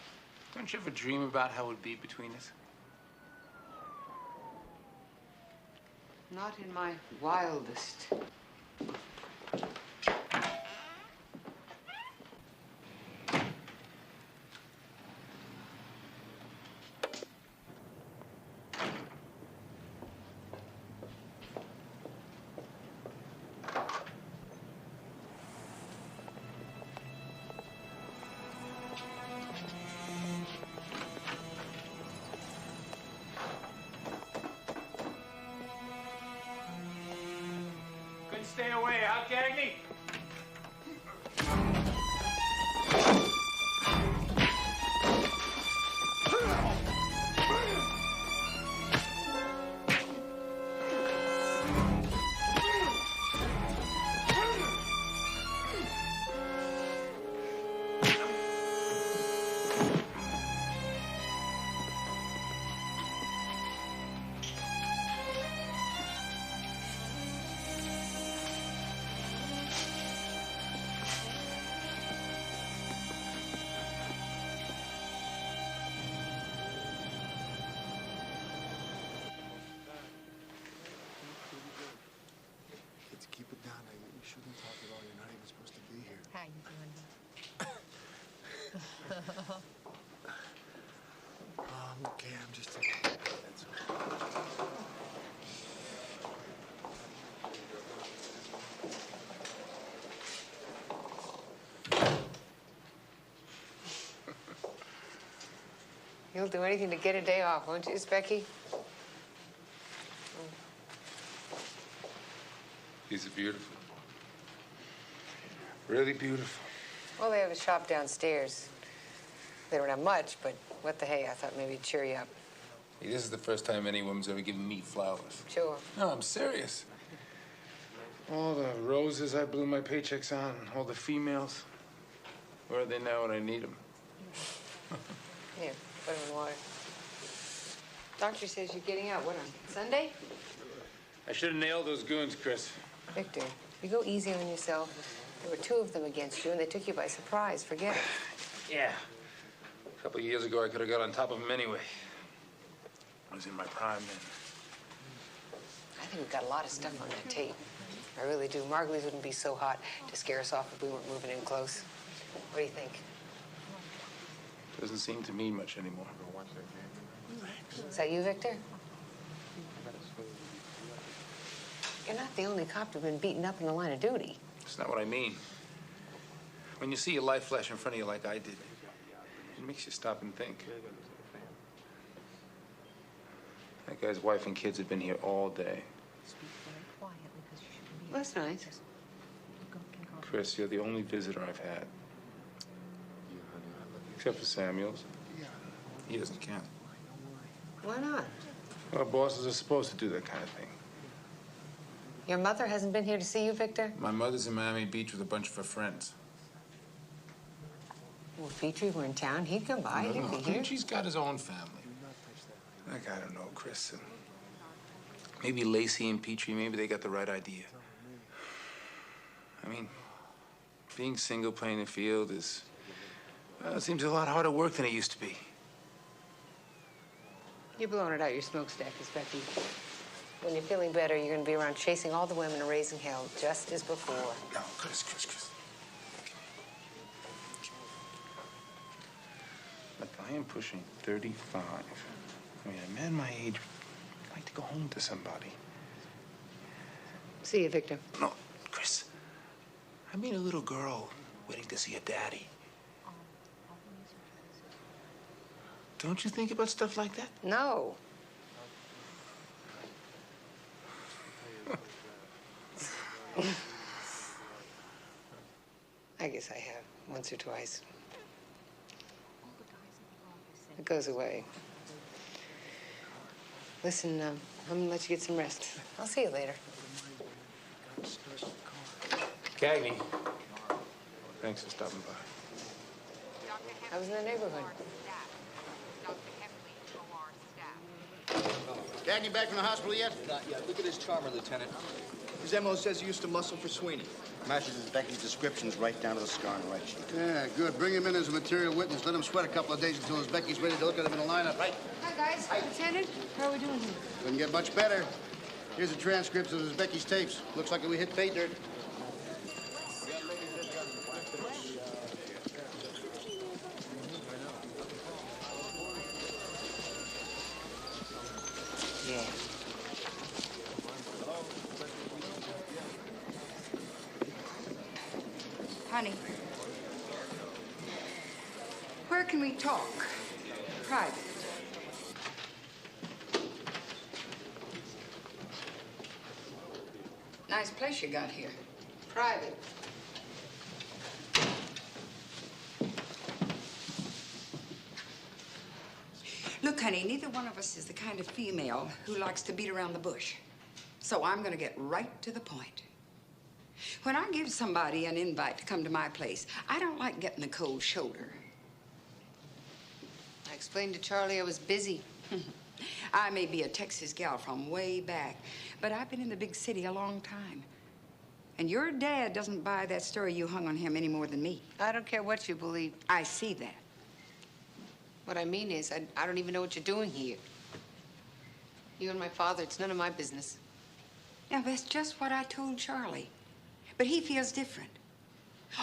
Don't you ever dream about how it would be between us? Not in my wildest. Stay away, huh, Cagney? Keep it down. You shouldn't talk at all. You're not even supposed to be here. How you doing? I'm okay. I'm just taking a nap. That's all. You'll do anything to get a day off, won't you, Specky? These are beautiful. Really beautiful. Well, they have a shop downstairs. They don't have much, but what the hey, I thought maybe it'd cheer you up. Hey, this is the first time any woman's ever given me flowers. Sure. No, I'm serious. All the roses I blew my paychecks on, all the females. Where are they now when I need them? Here, put them in water. Doctor says you're getting out. What, on Sunday? I should have nailed those goons, Chris. Victor, you go easy on yourself. There were 2 of them against you, and they took you by surprise. Forget it. Yeah. A couple of years ago, I could have got on top of them anyway. I was in my prime then. I think we've got a lot of stuff on that tape. I really do. Margulies wouldn't be so hot to scare us off if we weren't moving in close. What do you think? Doesn't seem to mean much anymore. Is that you, Victor? You're not the only cop who's been beaten up in the line of duty. That's not what I mean. When you see your life flash in front of you like I did, it makes you stop and think. That guy's wife and kids have been here all day. That's nice. Chris, you're the only visitor I've had. Except for Samuels. He doesn't count. Why not? Well, bosses are supposed to do that kind of thing. Your mother hasn't been here to see you, Victor? My mother's in Miami Beach with a bunch of her friends. Well, if Petrie were in town, he'd come by. No, He'd be here. Petrie's got his own family. Like, I don't know, Chris. Maybe Lacey and Petrie, maybe they got the right idea. I mean, being single playing the field is... it seems a lot harder work than it used to be. You're blowing it out your smokestack, Miss Becky. When you're feeling better, you're going to be around chasing all the women and raising hell, just as before. No, Chris. Look, I am pushing 35. I mean, a man my age would like to go home to somebody. See you, Victor. No, Chris. I mean a little girl waiting to see her daddy. Don't you think about stuff like that? No. I guess I have, once or twice. It goes away. Listen, I'm gonna let you get some rest. I'll see you later. Cagney. Thanks for stopping by. I was in the neighborhood. Cagney back from the hospital yet? Not yet. Look at his charmer, Lieutenant. His MO says he used to muscle for Sweeney. Matches his Becky's descriptions right down to the scar on the right cheek. Yeah, good. Bring him in as a material witness. Let him sweat a couple of days until his Becky's ready to look at him in a lineup. Right. Hi, guys. Hi, Lieutenant. How are we doing here? Couldn't get much better. Here's the transcripts of his Becky's tapes. Looks like we hit pay dirt. Yeah. Honey, where can we talk? Private. Nice place you got here. Private. Look, honey, neither one of us is the kind of female who likes to beat around the bush. So I'm gonna get right to the point. When I give somebody an invite to come to my place, I don't like getting the cold shoulder. I explained to Charlie I was busy. I may be a Texas gal from way back, but I've been in the big city a long time. And your dad doesn't buy that story you hung on him any more than me. I don't care what you believe. I see that. What I mean is, I don't even know what you're doing here. You and my father, it's none of my business. Now, that's just what I told Charlie. But he feels different.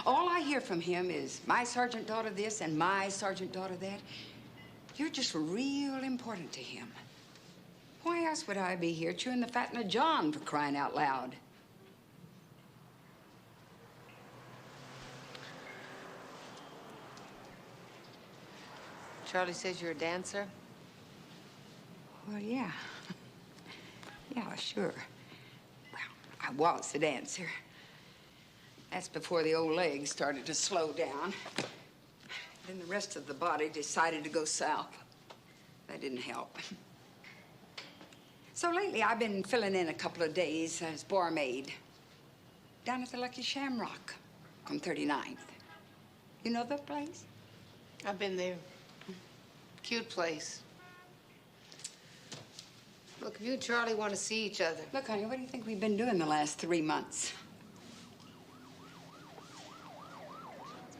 All I hear from him is my sergeant daughter this and my sergeant daughter that. You're just real important to him. Why else would I be here chewing the fat in a John, for crying out loud? Charlie says you're a dancer? Well, yeah. Yeah, sure. Well, I was a dancer. That's before the old legs started to slow down. Then the rest of the body decided to go south. That didn't help. So lately, I've been filling in a couple of days as barmaid down at the Lucky Shamrock on 39th. You know the place? I've been there. Cute place. Look, if you and Charlie want to see each other. Look, honey, what do you think we've been doing the last 3 months?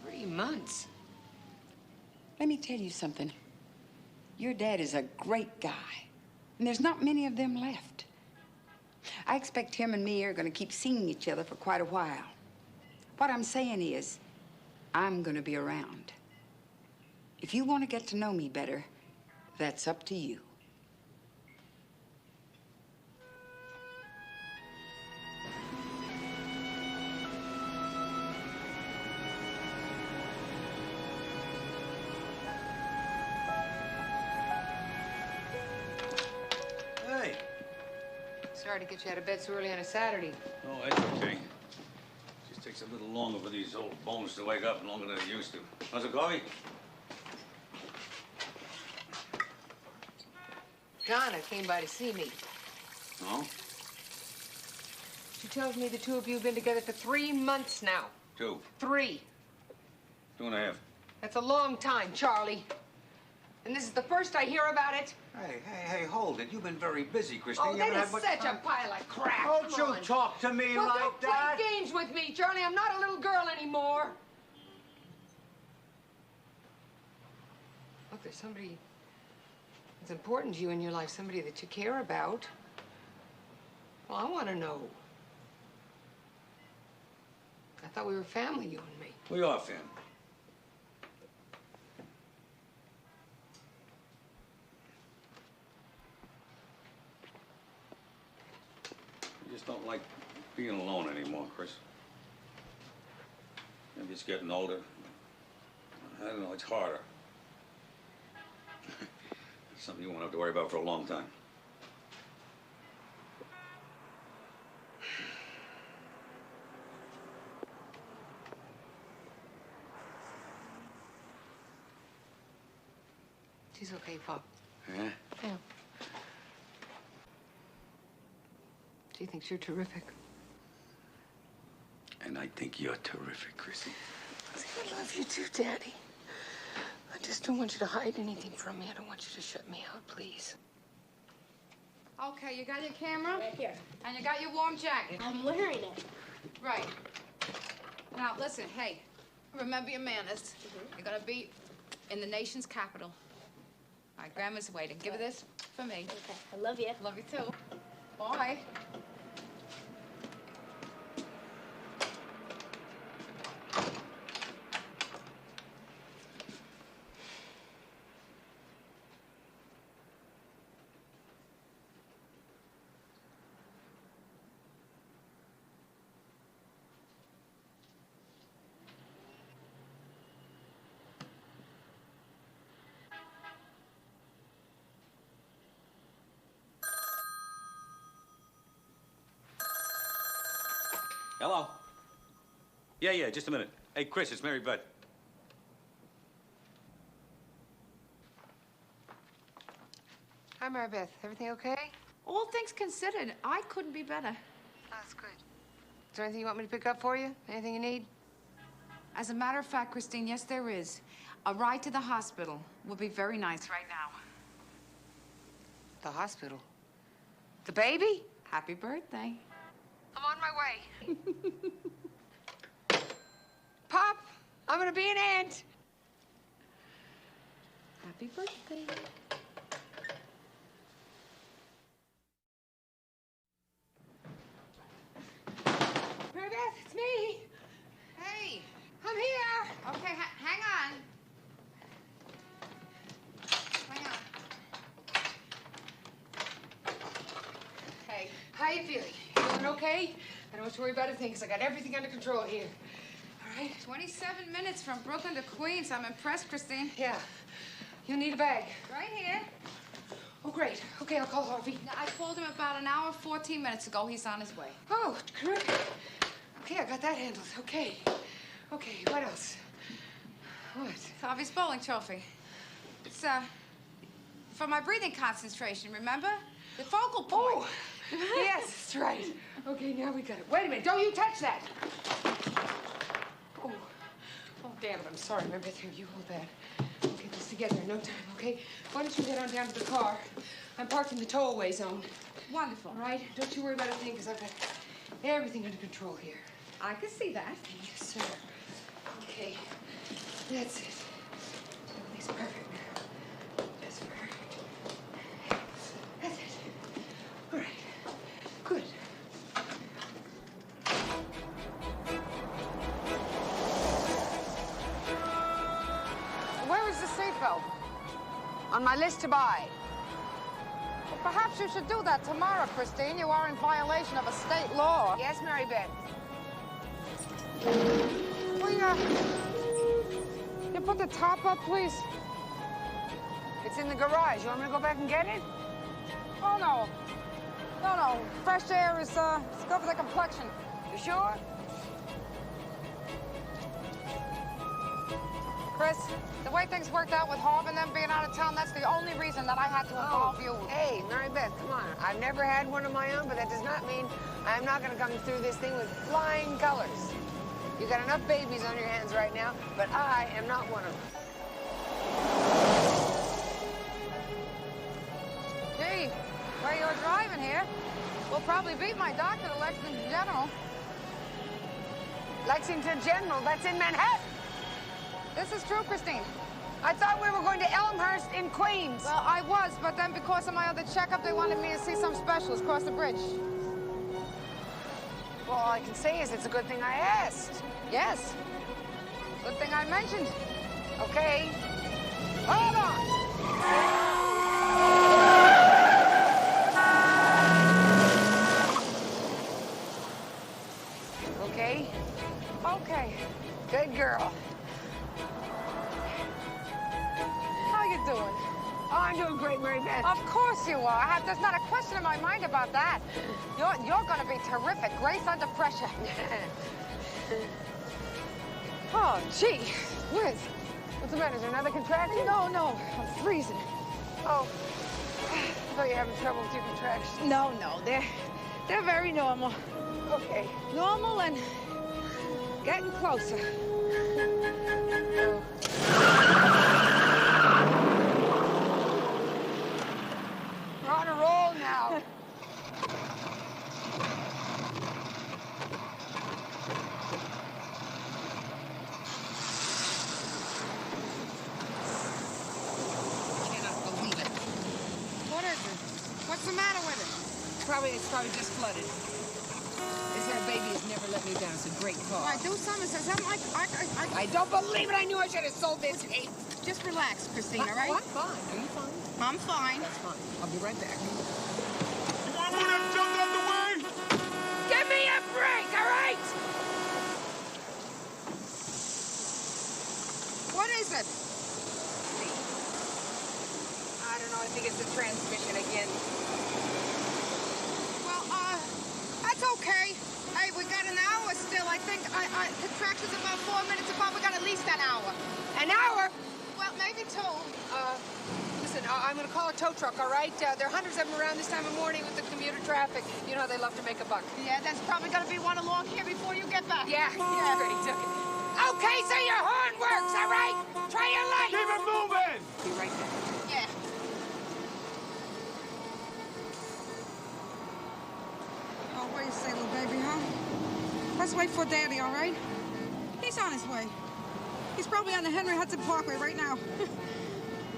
3 months? Let me tell you something. Your dad is a great guy, and there's not many of them left. I expect him and me are going to keep seeing each other for quite a while. What I'm saying is, I'm going to be around. If you want to get to know me better, that's up to you. Sorry to get you out of bed so early on a Saturday. Oh, that's okay. Just takes a little longer for these old bones to wake up, longer than it used to. How's it going? Donna came by to see me. No? She tells me the two of you have been together for 3 months now. 2. 3. 2.5. That's a long time, Charlie. And this is the first I hear about it. Hey, hold it. You've been very busy, Christine. Oh, You that haven't is had much such time. a pile of crap. Don't Come you on. talk to me Well, like don't that. play games with me, Charlie. I'm not a little girl anymore. Look, there's somebody that's important to you in your life, somebody that you care about. Well, I want to know. I thought we were family, you and me. We are family. I just don't like being alone anymore, Chris. I'm just getting older. I don't know, it's harder. It's something you won't have to worry about for a long time. She's okay, Pop. Yeah? Yeah. She thinks you're terrific. And I think you're terrific, Chrissy. I love you too, Daddy. I just don't want you to hide anything from me. I don't want you to shut me out, please. Okay, you got your camera? Right here. And you got your warm jacket? I'm wearing it. Right. Now, listen, hey, remember your manners. You're gonna be in the nation's capital. All right, Grandma's waiting. Give her this for me. Okay, I love you. Love you too. Bye. Hello? Yeah, just a minute. Hey, Chris, it's Mary Beth. Hi, Mary Beth. Everything okay? All things considered, I couldn't be better. That's good. Is there anything you want me to pick up for you? Anything you need? As a matter of fact, Christine, yes, there is. A ride to the hospital would be very nice right now. The hospital? The baby? Happy birthday. I'm on my way. Pop, I'm gonna be an aunt. Happy birthday. Mary Beth, it's me. Hey. I'm here. Okay, hang on. Hang on. Hey. How you feeling? You doing okay? I don't have to worry about a thing because I got everything under control here. All right? 27 minutes from Brooklyn to Queens. I'm impressed, Christine. Yeah. You'll need a bag. Right here. Oh, great. Okay, I'll call Harvey. Now, I called him about an hour, 14 minutes ago. He's on his way. Oh, terrific. Okay, I got that handled. Okay. Okay, what else? What? Harvey's bowling trophy. It's, for my breathing concentration, remember? The focal point. Oh, yes, that's right. Okay, now we got it. Wait a minute. Don't you touch that. Oh, damn it. I'm sorry. Mary Beth, here, you hold that. We'll get this together in no time, okay? Why don't you get on down to the car? I'm parked in the tow-away zone. Wonderful. All right? Don't you worry about a thing, because I've got everything under control here. I can see that. Yes, sir. Okay. That's it. Everything's perfect now. Just perfect. That's it. All right. Good. Where is the seatbelt? On my list to buy. Well, perhaps you should do that tomorrow, Christine. You are in violation of a state law. Yes, Mary Beth. Will you put the top up, please? It's in the garage. You want me to go back and get it? Oh, no. No. Fresh air is, it's good for the complexion. You sure? Chris, the way things worked out with Harv and them being out of town, that's the only reason that I had to involve you. Hey, Mary Beth, come on. I've never had one of my own, but that does not mean I'm not going to come through this thing with flying colors. You got enough babies on your hands right now, but I am not one of them. Gee, where you're driving here, we'll probably beat my doctor to Lexington General. Lexington General? That's in Manhattan. This is true, Christine. I thought we were going to Elmhurst in Queens. Well, I was, but then because of my other checkup, they wanted me to see some specialist across the bridge. Well, all I can say is it's a good thing I asked. Yes. Good thing I mentioned. Okay. Hold on. Okay? Okay. Good girl. How you doing? Oh, I'm doing great, Mary Beth. Of course you are. There's not a question in my mind about that. You're going to be terrific. Grace under pressure. Oh, gee whiz. What's the matter? Is there another contraction? No. I'm freezing. Oh. I thought you were having trouble with your contractions. No. They're very normal. Okay. Normal and getting closer. We're on a roll now. What's the matter with it? It's probably just flooded. This here baby has never let me down. It's a great car. All right, do something. Says something like I don't believe it. I knew I should have sold this tape. Just relax, Christine, all right? Oh, I'm fine. Are you fine? I'm fine. That's fine. I'll be right back. Give me a break, all right? What is it? I don't know. I think it's the transmission again. Well, that's okay. Hey, we got an hour still. I think contractions about 4 minutes apart. We got at least an hour. An hour? Well, maybe 2. Listen, I'm going to call a tow truck, all right? There are hundreds of them around this time of morning with the commuter traffic. You know how they love to make a buck. Yeah, there's probably going to be one along here before you get back. Yeah. Great. Okay, so your horn works, all right? Try your light. Keep it moving! Be right back. Yeah. Oh, what do you say, little baby, huh? Let's wait for Daddy, all right? He's on his way. He's probably on the Henry Hudson Parkway right now.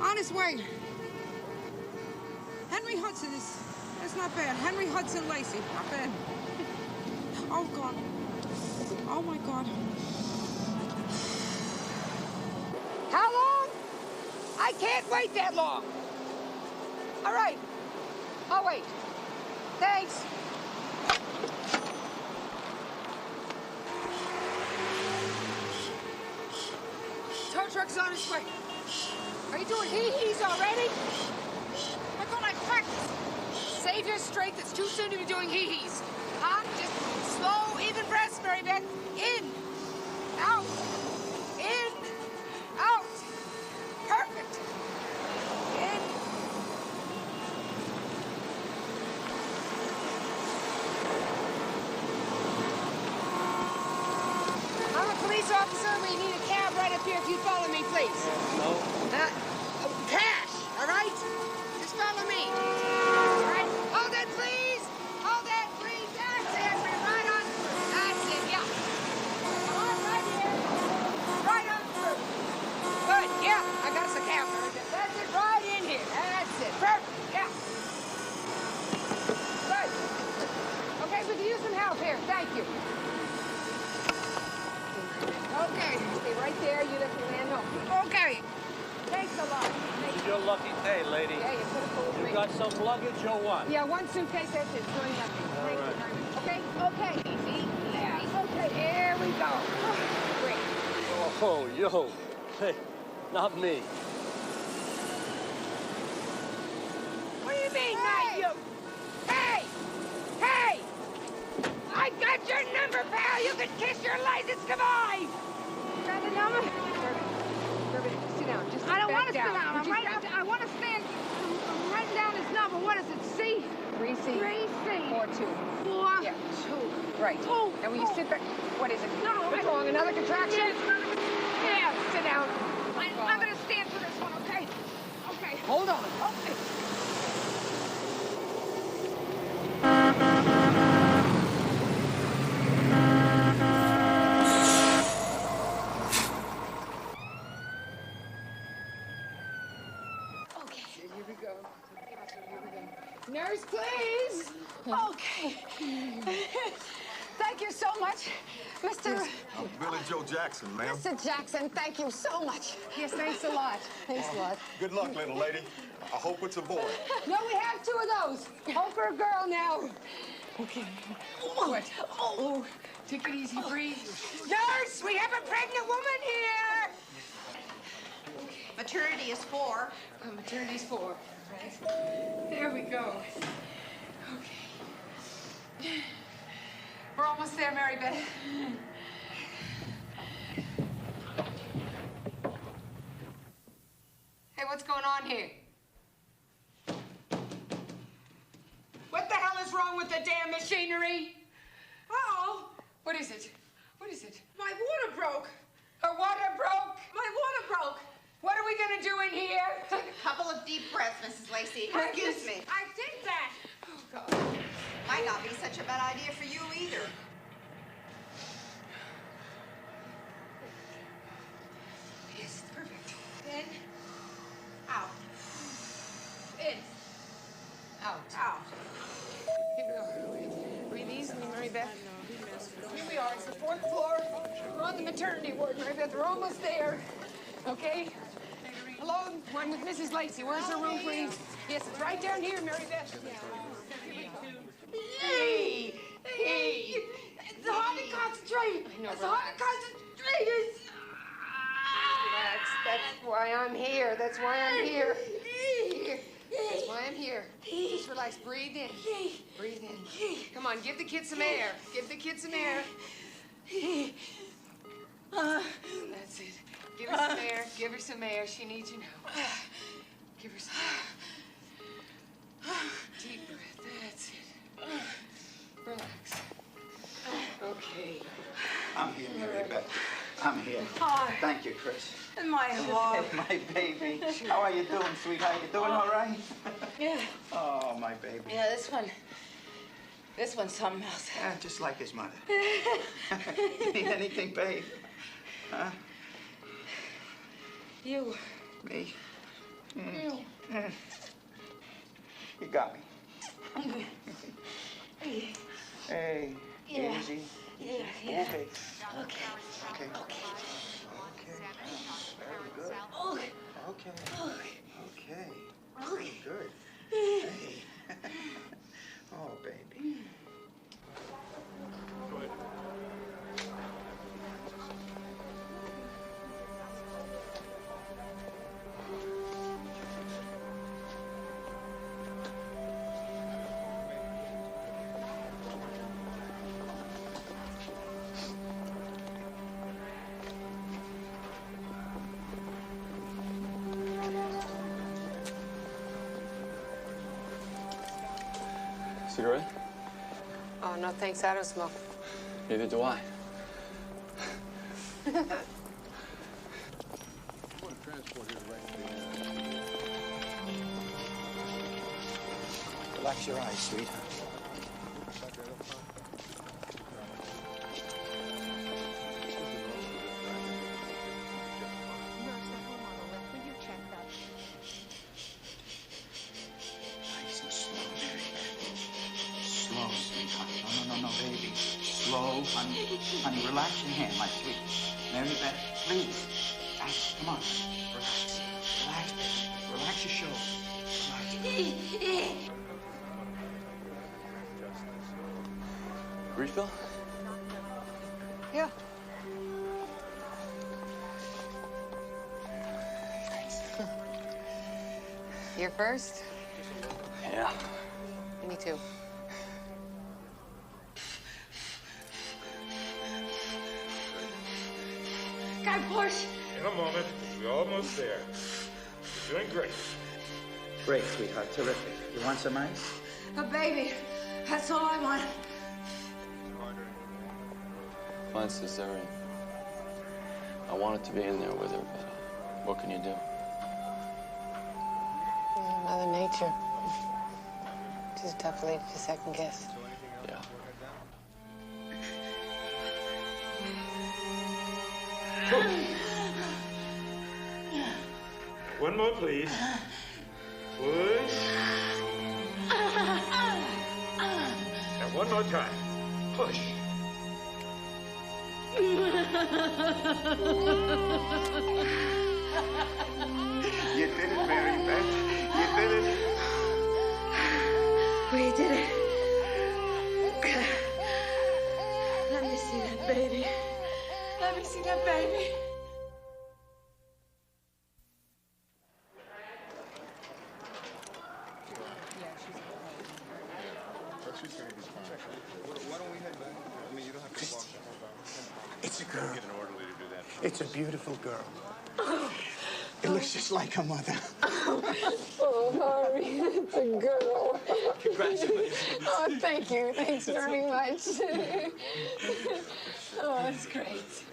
On his way. Henry Hudson that's not bad. Henry Hudson Lacey, not bad. Oh, God. Oh, my God. How long? I can't wait that long. All right. I'll wait. Thanks. Tow truck's on its way. Are you doing hee-hees already? I thought I practiced. Save your strength. It's too soon to be doing hee-hees. Huh? Just slow, even breaths, Mary Beth. In. Out. In. Out. Perfect. In. I'm a police officer. We need a cab right up here if you'd follow me, please. No. Cash, all right? Just follow me. All right? Hold it, please. Hold it, please. That's it. We're right on. That's it, yeah. Come on, right here. Right on through. Good, yeah. I got us a cab. That's it, right in here. That's it. Perfect, yeah. Good. Okay, we can use some help here. Thank you. Okay, stay right there. You let the man home. Okay. Thanks a lot. This is your lucky day, lady. Yeah, you could have fooled me. You got some luggage or what? Yeah, one suitcase, that's it. Doing nothing. Thank you very much. Okay? Okay. Easy. Yeah. Okay, here we go. Great. Oh, yo. Hey, not me. What do you mean, not you? Hey! number, pal. You can kiss your license goodbye. Got the number? Kirby, sit down. Just I don't want to back sit down. Would you I want to stand. I'm writing down his number. What is it? C? 3C. 3C. 42. 4. Yeah. 2. Right. Oh, And when you sit back, what is it? No. What's wrong? Another contraction? Yeah. Sit down. I'm going to stand for this one, okay? Okay. Hold on. Okay. Here we go. Nurse, please. Okay. Thank you so much, Mr. I'm Billy Joe Jackson, ma'am. Mr. Jackson. Thank you so much. Yes, thanks a lot. Thanks a lot. Good luck, little lady. I hope it's a boy. No, we have 2 of those. Hope for a girl now. Okay. What? Oh, take it easy, breathe. Nurse, we have a pregnant woman here. Maternity is 4. Maternity's 4. Right. There we go. Okay. We're almost there, Mary Beth. Hey, what's going on here? What the hell is wrong with the damn machinery? Uh-oh. What is it? What is it? My water broke. Her water broke? My water broke. What are we gonna do in here? Take a couple of deep breaths, Mrs. Lacey. Excuse me. I did that. Oh, God. Might not be such a bad idea for you either. Yes, it's perfect. In. Out. In. Out. Out. Here we go. Breathe easily, Mary Beth. Here we are. It's the 4th floor. We're on the maternity ward, Mary Beth. We're almost there. Okay? Hello, one with Mrs. Lacey. Where's her room, please? Yes, it's right down here, Mary Beth. Hey! Hey! It's hard to concentrate. I know, It's hard to concentrate. That's why I'm here. That's why I'm here. Here. That's why I'm here. Just relax. Breathe in. Breathe in. Come on, give the kid some air. Give the kid some air. That's it. Give her some air. Give her some air. She needs you now. Give her some air. Deep breath. That's it. Relax. Okay. I'm here, Mary Beth. I'm here. Hi. Thank you, Chris. My heart. My baby. How are you doing, sweetheart? You doing all right? Yeah. Oh, my baby. Yeah, this one's something else. Yeah, just like his mother. Need anything, babe? Huh? You. Me? You. You got me. Hey, Yeah. easy. Yeah. Okay. Okay. Okay. Okay. Very good. Okay. Okay. Okay. Okay. Very good. Hey. Oh, baby. Cigarette? Oh, no, thanks. I don't smoke. Neither do I. Relax your eyes, sweetheart. Nice and slow, Mary Beth. Slow, sweetheart. No, baby. Slow, honey. Honey, relax your hand, my sweet. Mary Beth, please. Come on. Relax. Relax, baby. Relax your shoulder. Relax. Refill? Yeah. You're first? Yeah. Me too. I push. In a moment. We're almost there. You're doing great. Great, sweetheart. Terrific. You want some ice? A baby. That's all I want. Fine, cesarean. I wanted to be in there with her, but what can you do? Mother Nature. She's a tough lady to second guess. Yeah. One more, please. Push. Now, one more time. Push. You did it, Mary Beth. You did it. We did it. Let me see that baby. Let me see that baby. Why don't we head back? I mean, you don't have to walk the whole time. It's a girl. Get an orderly to do that. It's a beautiful girl. It looks just like her mother. Oh, Harvey, it's a girl. Congratulations. Oh, thank you. Thanks very much. Oh, that's great.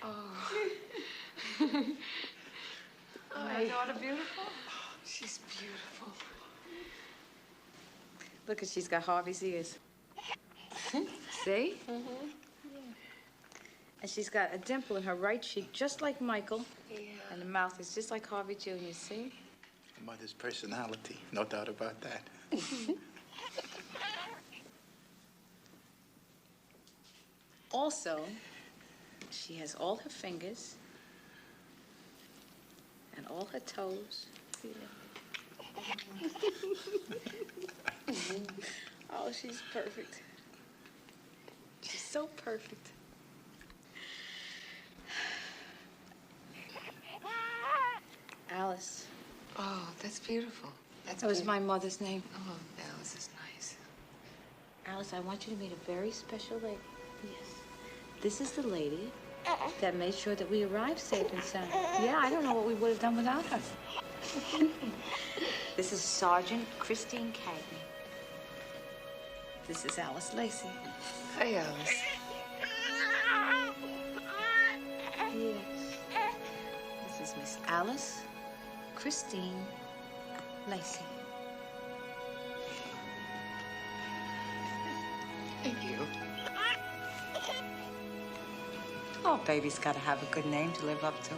Oh, my daughter beautiful? She's beautiful. Look, she's got Harvey's ears. See? Mm-hmm. And she's got a dimple in her right cheek, just like Michael. Yeah. And the mouth is just like Harvey Jr., see? Mother's personality, no doubt about that. Also, she has all her fingers and all her toes. Oh, she's perfect. She's so perfect. Alice. Oh, that's beautiful. That was my mother's name. Oh, Alice is nice. Alice, I want you to meet a very special lady. Yes. This is the lady that made sure that we arrived safe and sound. Yeah, I don't know what we would have done without her. This is Sergeant Christine Cagney. This is Alice Lacey. Hi, Alice. Yes. This is Miss Alice Christine Lacey. Thank you. Oh, baby's got to have a good name to live up to.